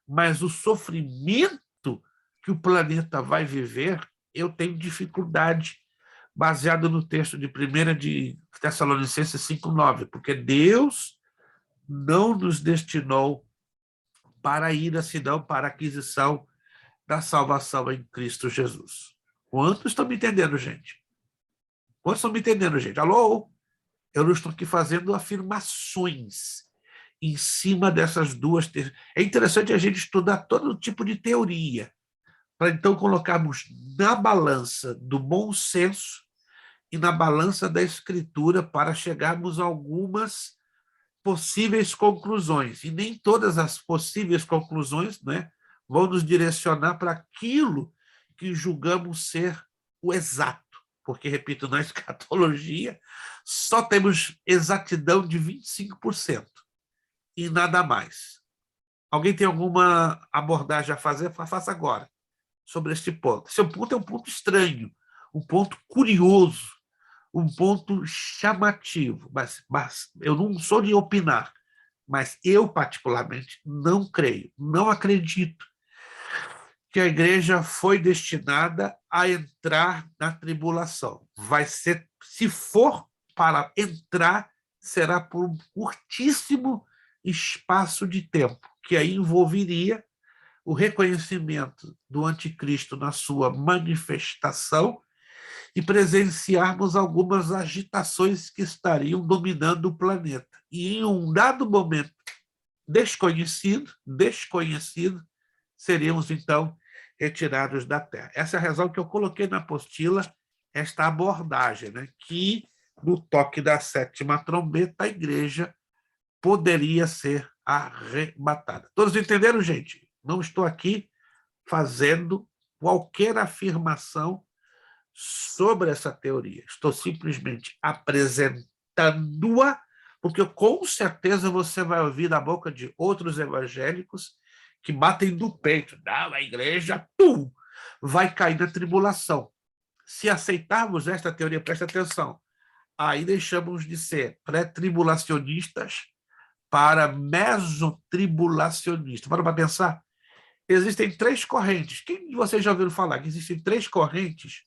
Mas o sofrimento que o planeta vai viver, eu tenho dificuldade, baseado no texto de 1 de Tessalonicenses 5:9, porque Deus não nos destinou para a ira, senão para a aquisição da salvação em Cristo Jesus. Quantos estão me entendendo, gente? Quantos estão me entendendo, gente? Alô? Eu não estou aqui fazendo afirmações em cima dessas duas. É interessante a gente estudar todo tipo de teoria, para então colocarmos na balança do bom senso e na balança da Escritura para chegarmos a algumas possíveis conclusões. E nem todas as possíveis conclusões, né, vão nos direcionar para aquilo que julgamos ser o exato. Porque, repito, na escatologia só temos exatidão de 25% e nada mais. Alguém tem alguma abordagem a fazer? Faça agora, sobre este ponto. Esse ponto é um ponto estranho, um ponto curioso, um ponto chamativo. Mas eu não sou de opinar, mas eu, particularmente, não creio, não acredito que a igreja foi destinada a entrar na tribulação. Vai ser, se for para entrar, será por um curtíssimo espaço de tempo, que aí envolveria o reconhecimento do anticristo na sua manifestação e presenciarmos algumas agitações que estariam dominando o planeta. E em um dado momento desconhecido, seríamos, então, retirados da Terra. Essa é a razão que eu coloquei na apostila, esta abordagem, né? Que, no toque da 7ª trombeta, a igreja poderia ser arrebatada. Todos entenderam, gente? Não estou aqui fazendo qualquer afirmação sobre essa teoria. Estou simplesmente apresentando-a, porque com certeza você vai ouvir da boca de outros evangélicos que batem do peito. Não, a igreja vai cair na tribulação. Se aceitarmos esta teoria, presta atenção, aí deixamos de ser pré-tribulacionistas para mesotribulacionistas. Para pensar, existem 3 correntes. Quem de vocês já ouviram falar que existem 3 correntes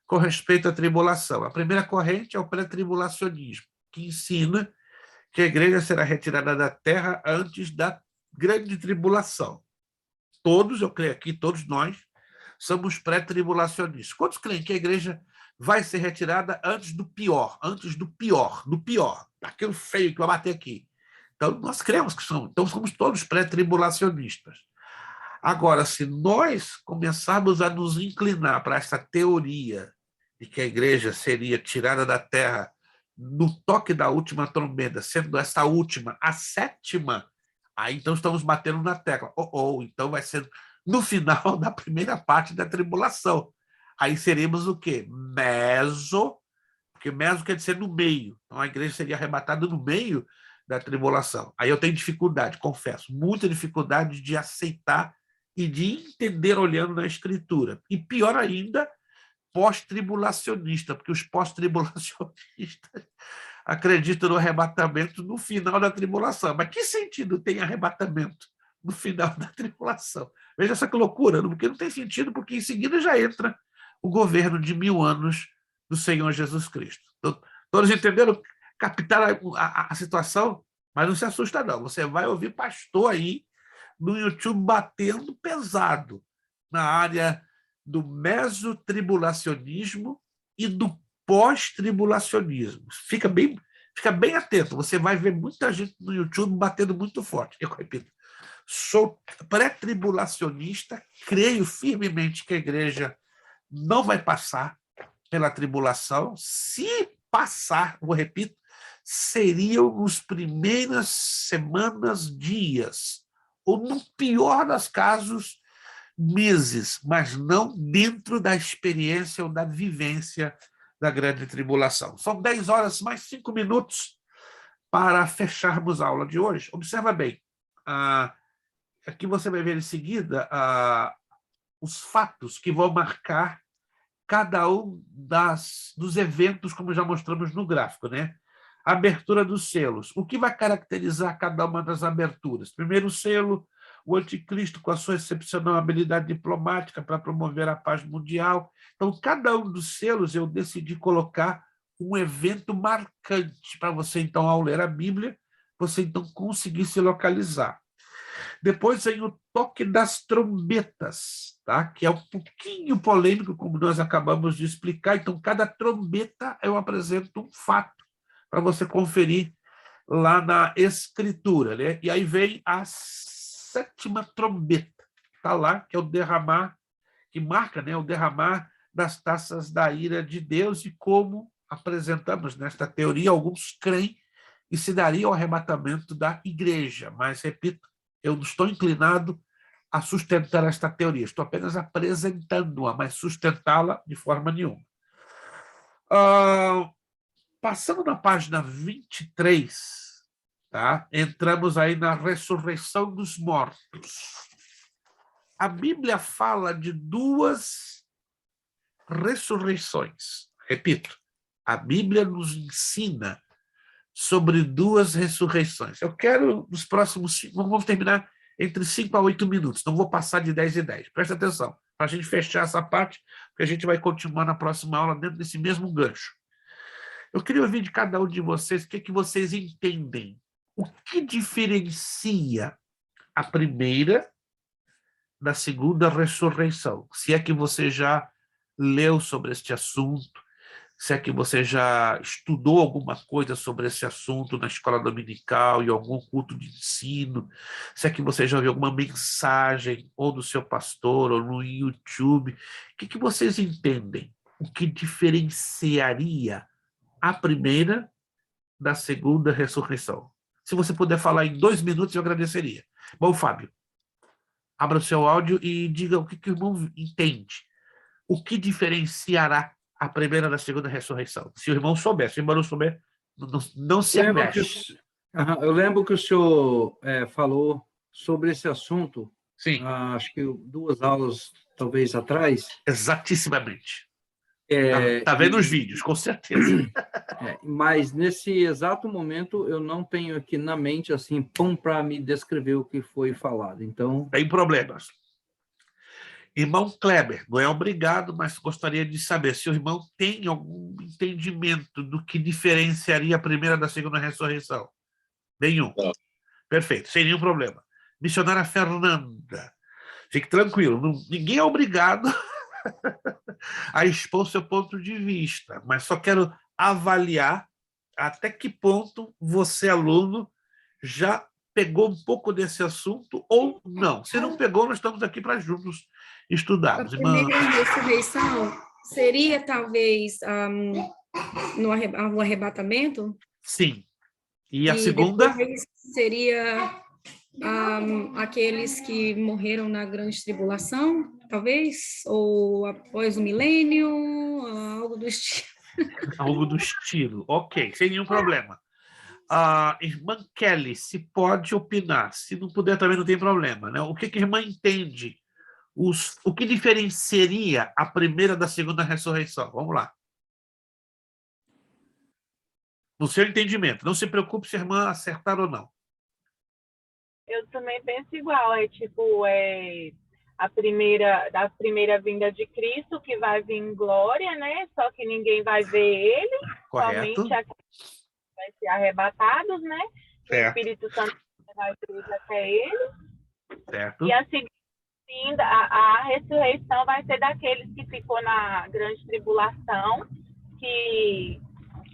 com respeito à tribulação? A primeira corrente é o pré-tribulacionismo, que ensina que a igreja será retirada da terra antes da grande tribulação. Todos, eu creio aqui, todos nós, somos pré-tribulacionistas. Quantos creem que a igreja vai ser retirada antes do pior, daquilo feio que vai bater aqui? Então, nós cremos que somos. Então, somos todos pré-tribulacionistas. Agora, se nós começarmos a nos inclinar para essa teoria de que a igreja seria tirada da terra no toque da última trombeta, sendo essa última a 7ª, aí então estamos batendo na tecla. Então vai ser no final da primeira parte da tribulação. Aí seremos o quê? Porque meso quer dizer no meio. Então a igreja seria arrebatada no meio da tribulação. Aí eu tenho dificuldade, confesso, muita dificuldade de aceitar e de entender olhando na Escritura. E pior ainda, pós-tribulacionista, porque os pós-tribulacionistas acreditam no arrebatamento no final da tribulação. Mas que sentido tem arrebatamento no final da tribulação? Veja essa que loucura, porque não tem sentido, porque em seguida já entra o governo de 1000 anos do Senhor Jesus Cristo. Então, todos entenderam? Captaram a situação? Mas não se assusta, não. Você vai ouvir pastor aí no YouTube batendo pesado na área do mesotribulacionismo e do pós-tribulacionismo. Fica bem atento, você vai ver muita gente no YouTube batendo muito forte. Eu repito, sou pré-tribulacionista, creio firmemente que a igreja não vai passar pela tribulação. Se passar, eu repito, seriam nos primeiras semanas, dias, ou no pior dos casos, meses, mas não dentro da experiência ou da vivência da grande tribulação. São 10 horas mais 5 minutos para fecharmos a aula de hoje. Observa bem, aqui você vai ver em seguida os fatos que vão marcar cada um dos eventos, como já mostramos no gráfico, né? Abertura dos selos. O que vai caracterizar cada uma das aberturas? Primeiro selo, o anticristo com a sua excepcional habilidade diplomática para promover a paz mundial. Então, cada um dos selos eu decidi colocar um evento marcante para você, então, ao ler a Bíblia, você, então, conseguir se localizar. Depois vem o toque das trombetas, tá? Que é um pouquinho polêmico, como nós acabamos de explicar. Então, cada trombeta eu apresento um fato para você conferir lá na escritura, né? E aí vem a sétima trombeta, está lá, que é o derramar, que marca, né, o derramar das taças da ira de Deus, e como apresentamos nesta teoria, alguns creem que se daria o arrebatamento da igreja, mas, repito, eu não estou inclinado a sustentar esta teoria, estou apenas apresentando-a, mas sustentá-la de forma nenhuma. Passando na página 23, tá? Entramos aí na ressurreição dos mortos. A Bíblia fala de duas ressurreições. Repito, a Bíblia nos ensina sobre duas ressurreições. Eu quero, nos próximos 5, vamos terminar entre 5 a 8 minutos, não vou passar de 10 em 10. Presta atenção, para a gente fechar essa parte, porque a gente vai continuar na próxima aula dentro desse mesmo gancho. Eu queria ouvir de cada um de vocês o que vocês entendem. O que diferencia a primeira da segunda ressurreição? Se é que você já leu sobre este assunto, se é que você já estudou alguma coisa sobre esse assunto na escola dominical, em algum culto de ensino, se é que você já viu alguma mensagem, ou do seu pastor, ou no YouTube, o que vocês entendem? O que diferenciaria a primeira da segunda ressurreição? Se você puder falar em 2 minutos, eu agradeceria. Bom, Fábio, abra o seu áudio e diga o que o irmão entende. O que diferenciará a primeira da segunda ressurreição? Se o irmão souber, se o irmão não souber, não se mexe. Eu lembro que o senhor falou sobre esse assunto, Sim, acho que 2 aulas, talvez, atrás. exatissimamente. Tá vendo os vídeos, com certeza. Mas, nesse exato momento, eu não tenho aqui na mente, assim, para me descrever o que foi falado. Então... Tem problemas. Irmão Kleber, não é obrigado, mas gostaria de saber se o irmão tem algum entendimento do que diferenciaria a primeira da segunda ressurreição. Nenhum. Não. Perfeito, sem nenhum problema. Missionária Fernanda, fique tranquilo, ninguém é obrigado a expor seu ponto de vista, mas só quero avaliar até que ponto você, aluno, já pegou um pouco desse assunto ou não. Se não pegou, nós estamos aqui para juntos estudarmos. A primeira ressurreição seria, talvez, no arrebatamento? Sim. E a segunda? Depois seria aqueles que morreram na grande tribulação, talvez? Ou após o milênio, algo do estilo. Algo do estilo. Ok, sem nenhum problema. Irmã Kelly, se pode opinar. Se não puder, também não tem problema, né? O que a irmã entende? O que diferenciaria a primeira da segunda ressurreição? Vamos lá. No seu entendimento. Não se preocupe se a irmã acertar ou não. Eu também penso igual. A primeira vinda de Cristo, que vai vir em glória, né? Só que ninguém vai ver ele. Correto. Somente vai ser arrebatados, né? Certo. O Espírito Santo vai vir até ele. Certo. E a segunda, a ressurreição vai ser daqueles que ficou na grande tribulação, que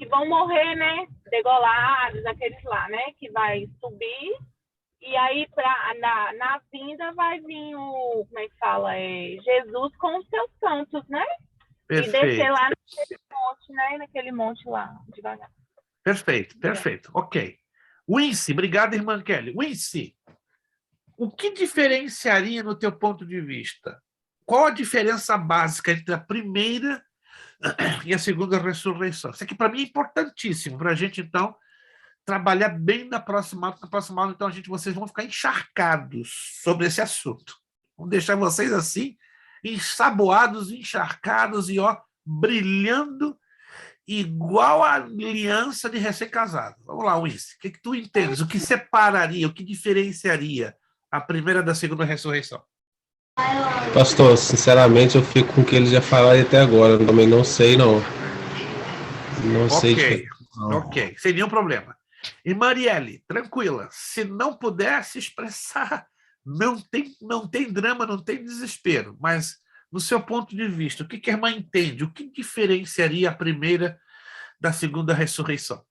vão morrer, né? Degolados, aqueles lá, né? Que vai subir. E aí, na vinda, vai vir como é que fala? Jesus com os seus santos, né? Perfeito. E descer lá naquele monte, né? Naquele monte lá, devagar. Perfeito, perfeito. Ok. Wincy, obrigado, irmã Kelly. Wincy, o que diferenciaria no teu ponto de vista? Qual a diferença básica entre a primeira e a segunda ressurreição? Isso aqui, para mim, é importantíssimo, para a gente, então, trabalhar bem na próxima aula. Na próxima aula, então, vocês vão ficar encharcados sobre esse assunto. Vamos deixar vocês assim, ensaboados, encharcados e ó, brilhando igual a aliança de recém-casado. Vamos lá, Luiz. O que tu entendes? O que separaria, o que diferenciaria a primeira da segunda ressurreição? Pastor, sinceramente eu fico com o que eles já falaram até agora. Eu também não sei, não. Não sei. Ok, ok, sem nenhum problema. E Marielle, tranquila, se não puder se expressar, não tem drama, não tem desespero, mas no seu ponto de vista, o que a irmã entende? O que diferenciaria a primeira da segunda ressurreição?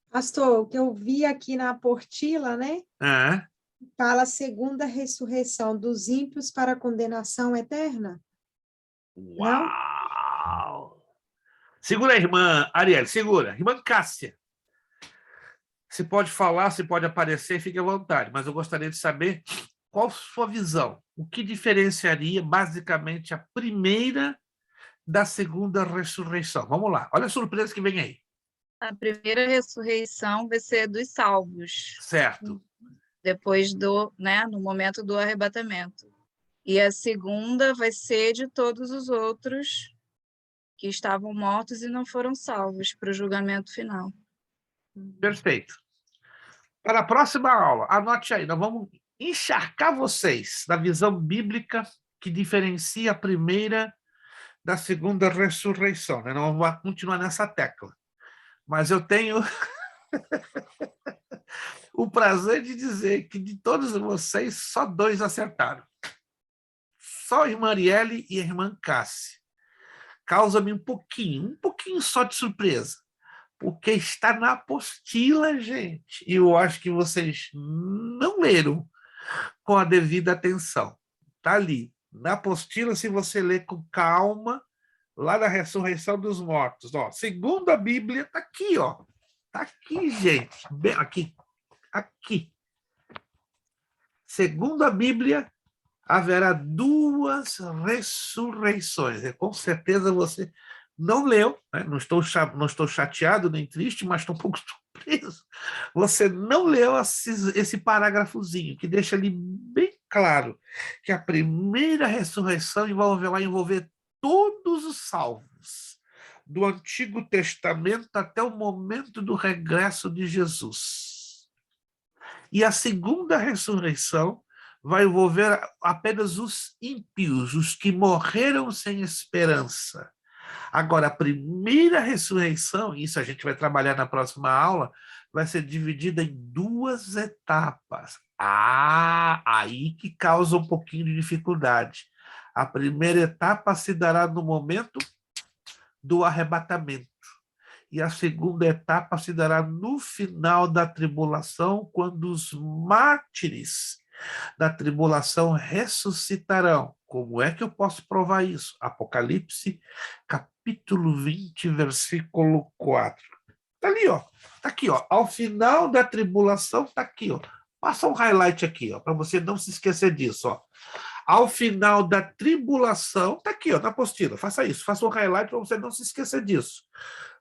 Pastor, o que eu vi aqui na apostila, né? Fala a segunda ressurreição dos ímpios para a condenação eterna. Uau! Não? Segura a irmã, Arielle, segura. Irmã Cássia. Se pode falar, se pode aparecer, fique à vontade, mas eu gostaria de saber qual a sua visão. O que diferenciaria, basicamente, a primeira da segunda ressurreição? Vamos lá, olha a surpresa que vem aí. A primeira ressurreição vai ser dos salvos. Certo. Depois no momento do arrebatamento. E a segunda vai ser de todos os outros que estavam mortos e não foram salvos para o julgamento final. Perfeito. Para a próxima aula, anote aí, nós vamos encharcar vocês na visão bíblica que diferencia a primeira da segunda ressurreição. Né? Nós vamos continuar nessa tecla. Mas eu tenho o prazer de dizer que de todos vocês, só 2 acertaram. Só a irmã Arielle e a irmã Cássia. Causa-me um pouquinho só de surpresa. Porque está na apostila, gente. E eu acho que vocês não leram com a devida atenção. Está ali. Na apostila, se você ler com calma, lá na ressurreição dos mortos. Ó, segundo a Bíblia, está aqui, ó. Está aqui, gente. Bem, aqui. Segundo a Bíblia, haverá 2 ressurreições. E com certeza você não leu, né? Não estou chateado nem triste, mas estou um pouco surpreso. Você não leu esse parágrafozinho, que deixa ali bem claro que a primeira ressurreição vai envolver todos os salvos, do Antigo Testamento até o momento do regresso de Jesus. E a segunda ressurreição vai envolver apenas os ímpios, os que morreram sem esperança. Agora, a primeira ressurreição, isso a gente vai trabalhar na próxima aula, vai ser dividida em 2 etapas. Aí que causa um pouquinho de dificuldade. A primeira etapa se dará no momento do arrebatamento. E a segunda etapa se dará no final da tribulação, quando os mártires da tribulação ressuscitarão. Como é que eu posso provar isso? Apocalipse, capítulo 20, versículo 4. Está ali, ó. Está aqui, ó. Ao final da tribulação, está aqui, ó. Passa um highlight aqui, ó, para você não se esquecer disso, ó. Ao final da tribulação, está aqui, ó, na apostila. Faça isso, faça um highlight para você não se esquecer disso.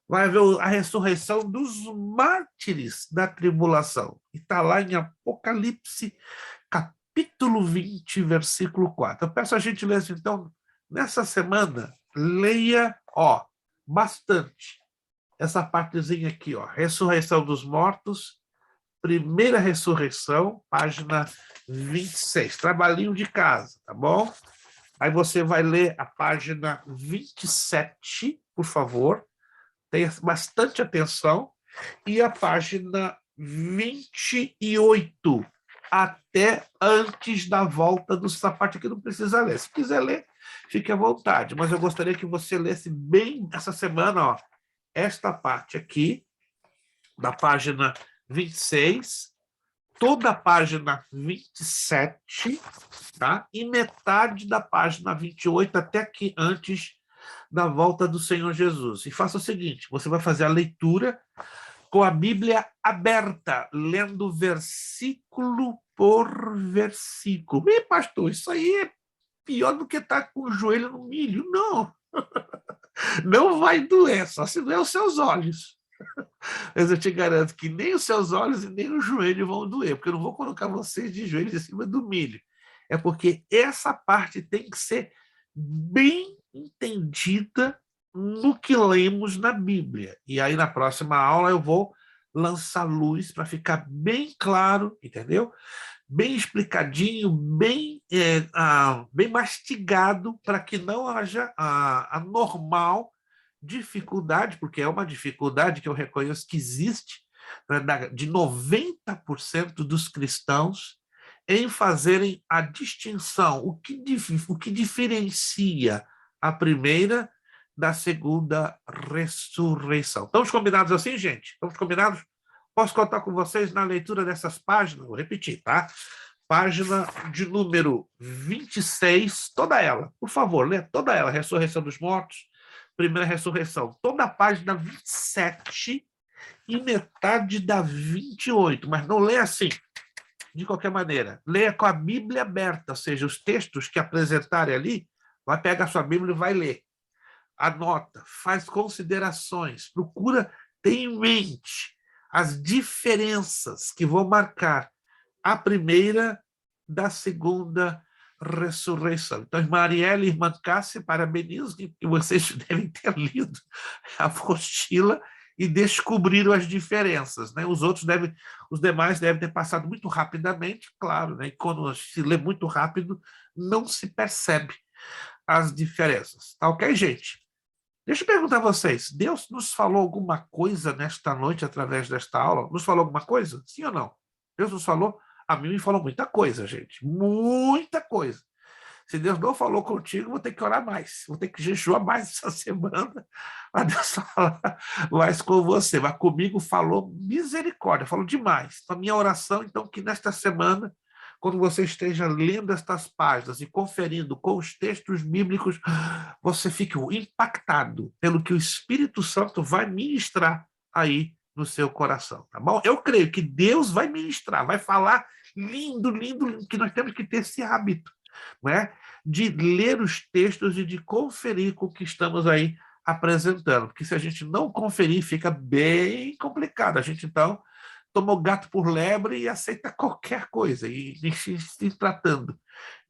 Vai haver a ressurreição dos mártires da tribulação. E está lá em Apocalipse, capítulo 20, versículo 4. Eu peço a gentileza, então, nessa semana, leia, ó, bastante essa partezinha aqui, ó, ressurreição dos mortos, primeira ressurreição, página 26, trabalhinho de casa, tá bom? Aí você vai ler a página 27, por favor, tenha bastante atenção, e a página 28, até antes da volta do sapato, que não precisa ler. Se quiser ler, fique à vontade, mas eu gostaria que você lesse bem essa semana, ó, esta parte aqui, da página 26, toda a página 27, tá? E metade da página 28 até aqui, antes da volta do Senhor Jesus. E faça o seguinte, você vai fazer a leitura com a Bíblia aberta, lendo versículo por versículo. Ih, pastor, isso aí é pior do que estar com o joelho no milho. Não. Não vai doer, só se doer os seus olhos. Mas eu te garanto que nem os seus olhos e nem o joelho vão doer, porque eu não vou colocar vocês de joelhos em cima do milho. é porque essa parte tem que ser bem entendida no que lemos na Bíblia. E aí, na próxima aula, eu vou lançar luz para ficar bem claro, entendeu? Bem explicadinho, bem mastigado, para que não haja a normal dificuldade, porque é uma dificuldade que eu reconheço que existe, né, de 90% dos cristãos em fazerem a distinção, o que diferencia a primeira da segunda ressurreição. Estamos combinados assim, gente? Estamos combinados? Posso contar com vocês na leitura dessas páginas? Vou repetir, tá? Página de número 26, toda ela, por favor, lê toda ela, Ressurreição dos Mortos, primeira ressurreição, toda a página 27 e metade da 28, mas não lê assim, de qualquer maneira. Leia com a Bíblia aberta, ou seja, os textos que apresentarem ali, vai pegar a sua Bíblia e vai ler. Anota, faz considerações, procura ter em mente as diferenças que vão marcar a primeira da segunda ressurreição. Então, irmã Ariela e irmã Cássia, parabenizo que vocês devem ter lido a apostila e descobriram as diferenças, né? Os demais devem ter passado muito rapidamente, claro, né? E quando se lê muito rápido, não se percebe as diferenças. Tá ok, gente? Deixa eu perguntar a vocês, Deus nos falou alguma coisa nesta noite através desta aula? Nos falou alguma coisa? Sim ou não? Deus nos falou? A mim me falou muita coisa, gente. Muita coisa. Se Deus não falou contigo, vou ter que orar mais. Vou ter que jejuar mais essa semana para Deus falar mais com você. Mas comigo falou misericórdia, falou demais. Então, a minha oração, então, que nesta semana, quando você esteja lendo estas páginas e conferindo com os textos bíblicos, você fique impactado pelo que o Espírito Santo vai ministrar aí no seu coração, tá bom? Eu creio que Deus vai ministrar, vai falar lindo, lindo, lindo, que nós temos que ter esse hábito, não é? De ler os textos e de conferir com o que estamos aí apresentando, porque se a gente não conferir, fica bem complicado. A gente, então, tomou gato por lebre e aceita qualquer coisa. E se tratando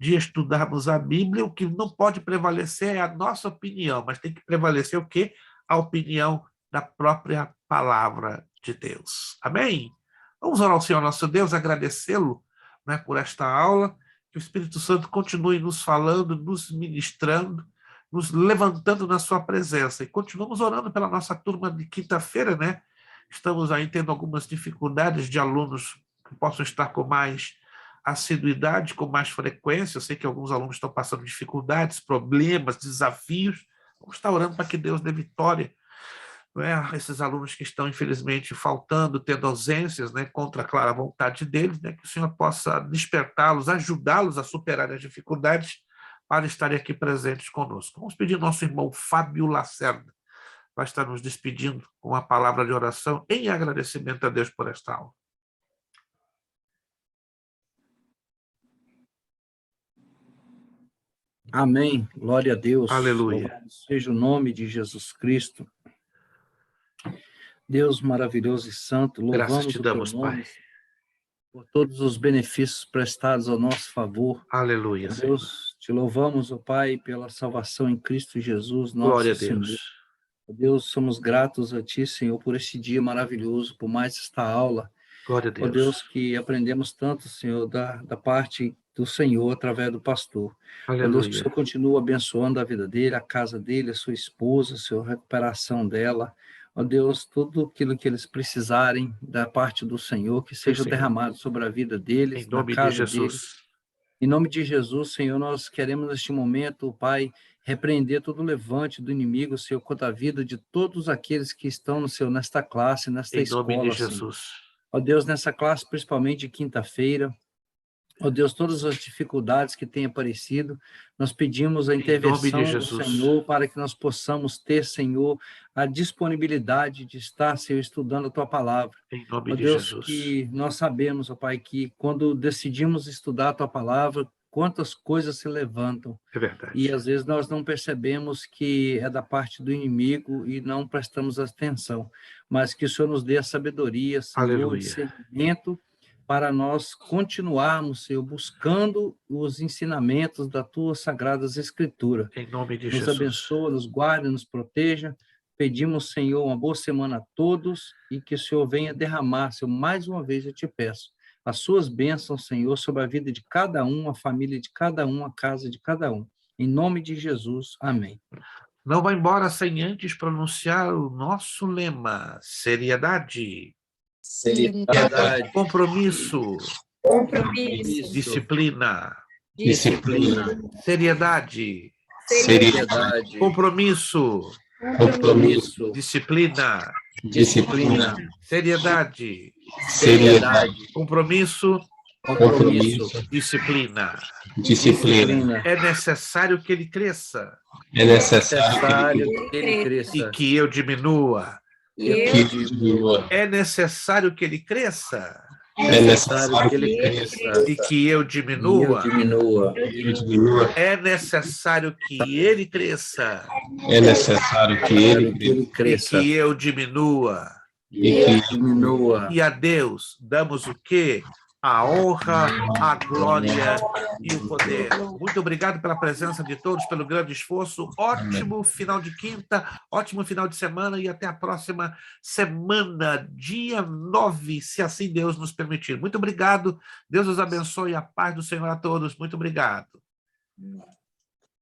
de estudarmos a Bíblia, o que não pode prevalecer é a nossa opinião, mas tem que prevalecer o quê? A opinião da própria palavra de Deus. Amém? Vamos orar ao Senhor nosso Deus, agradecê-lo, né, por esta aula, que o Espírito Santo continue nos falando, nos ministrando, nos levantando na sua presença. E continuamos orando pela nossa turma de quinta-feira, né? Estamos aí tendo algumas dificuldades de alunos que possam estar com mais assiduidade, com mais frequência. Eu sei que alguns alunos estão passando dificuldades, problemas, desafios. Vamos estar orando para que Deus dê vitória, não é? Esses alunos que estão, infelizmente, faltando, tendo ausências, né, contra a clara vontade deles, né, que o Senhor possa despertá-los, ajudá-los a superar as dificuldades para estarem aqui presentes conosco. Vamos pedir ao nosso irmão Fábio Lacerda, vai estar nos despedindo com uma palavra de oração em agradecimento a Deus por esta aula. Amém. Glória a Deus. Aleluia. Louvado seja o nome de Jesus Cristo. Deus maravilhoso e santo, louvamos Graças te damos, o teu nome, Pai, por todos os benefícios prestados ao nosso favor. Aleluia, Deus, te louvamos, ó Pai, pela salvação em Cristo Jesus, nosso glória a Senhor. Deus. Deus, somos gratos a Ti, Senhor, por este dia maravilhoso, por mais esta aula. Glória a Deus. Ó Deus, que aprendemos tanto, Senhor, da parte do Senhor através do pastor. Aleluia. Ó Deus, que o Senhor continua abençoando a vida dele, a casa dele, a sua esposa, Senhor, a recuperação dela. Ó Deus, tudo aquilo que eles precisarem da parte do Senhor, que seja derramado sobre a vida deles, em nome na casa de Jesus. deles. Em nome de Jesus, Senhor, nós queremos neste momento, Pai, repreender todo o levante do inimigo, Senhor, contra a vida de todos aqueles que estão no Senhor, nesta classe, nesta escola. Em nome de Senhor. Jesus. Ó Deus, nessa classe, principalmente de quinta-feira, ó Deus, todas as dificuldades que têm aparecido, nós pedimos a intervenção do Senhor para que nós possamos ter, Senhor, a disponibilidade de estar, Senhor, estudando a Tua palavra. Em nome ó de Deus, Jesus. que nós sabemos, ó Pai, que quando decidimos estudar a Tua palavra, quantas coisas se levantam. É verdade. E às vezes nós não percebemos que é da parte do inimigo e não prestamos atenção. Mas que o Senhor nos dê a sabedoria, Senhor, o discernimento para nós continuarmos, Senhor, buscando os ensinamentos das tuas sagradas escrituras. Em nome de Jesus. Nos abençoa, nos guarde, nos proteja. Pedimos, Senhor, uma boa semana a todos e que o Senhor venha derramar, Senhor, mais uma vez eu te peço, as suas bênçãos, Senhor, sobre a vida de cada um, a família de cada um, a casa de cada um. Em nome de Jesus, amém. Não vá embora sem antes pronunciar o nosso lema: seriedade. Seriedade. Compromisso. Compromisso. Disciplina. Disciplina. Seriedade. Seriedade. Compromisso. Compromisso. Disciplina. Disciplina. Seriedade. Seriedade. Compromisso. Compromisso. Disciplina. Disciplina. É necessário que ele cresça. É necessário que ele cresça. E que eu diminua. É necessário que ele cresça. É necessário que ele cresça. E que eu diminua. É necessário que ele cresça. É necessário que ele cresça. E que eu diminua. E a Deus damos o quê? A honra, a glória e o poder. Muito obrigado pela presença de todos, pelo grande esforço. Ótimo final de quinta, ótimo final de semana e até a próxima semana, dia 9, se assim Deus nos permitir. Muito obrigado. Deus os abençoe e a paz do Senhor a todos. Muito obrigado.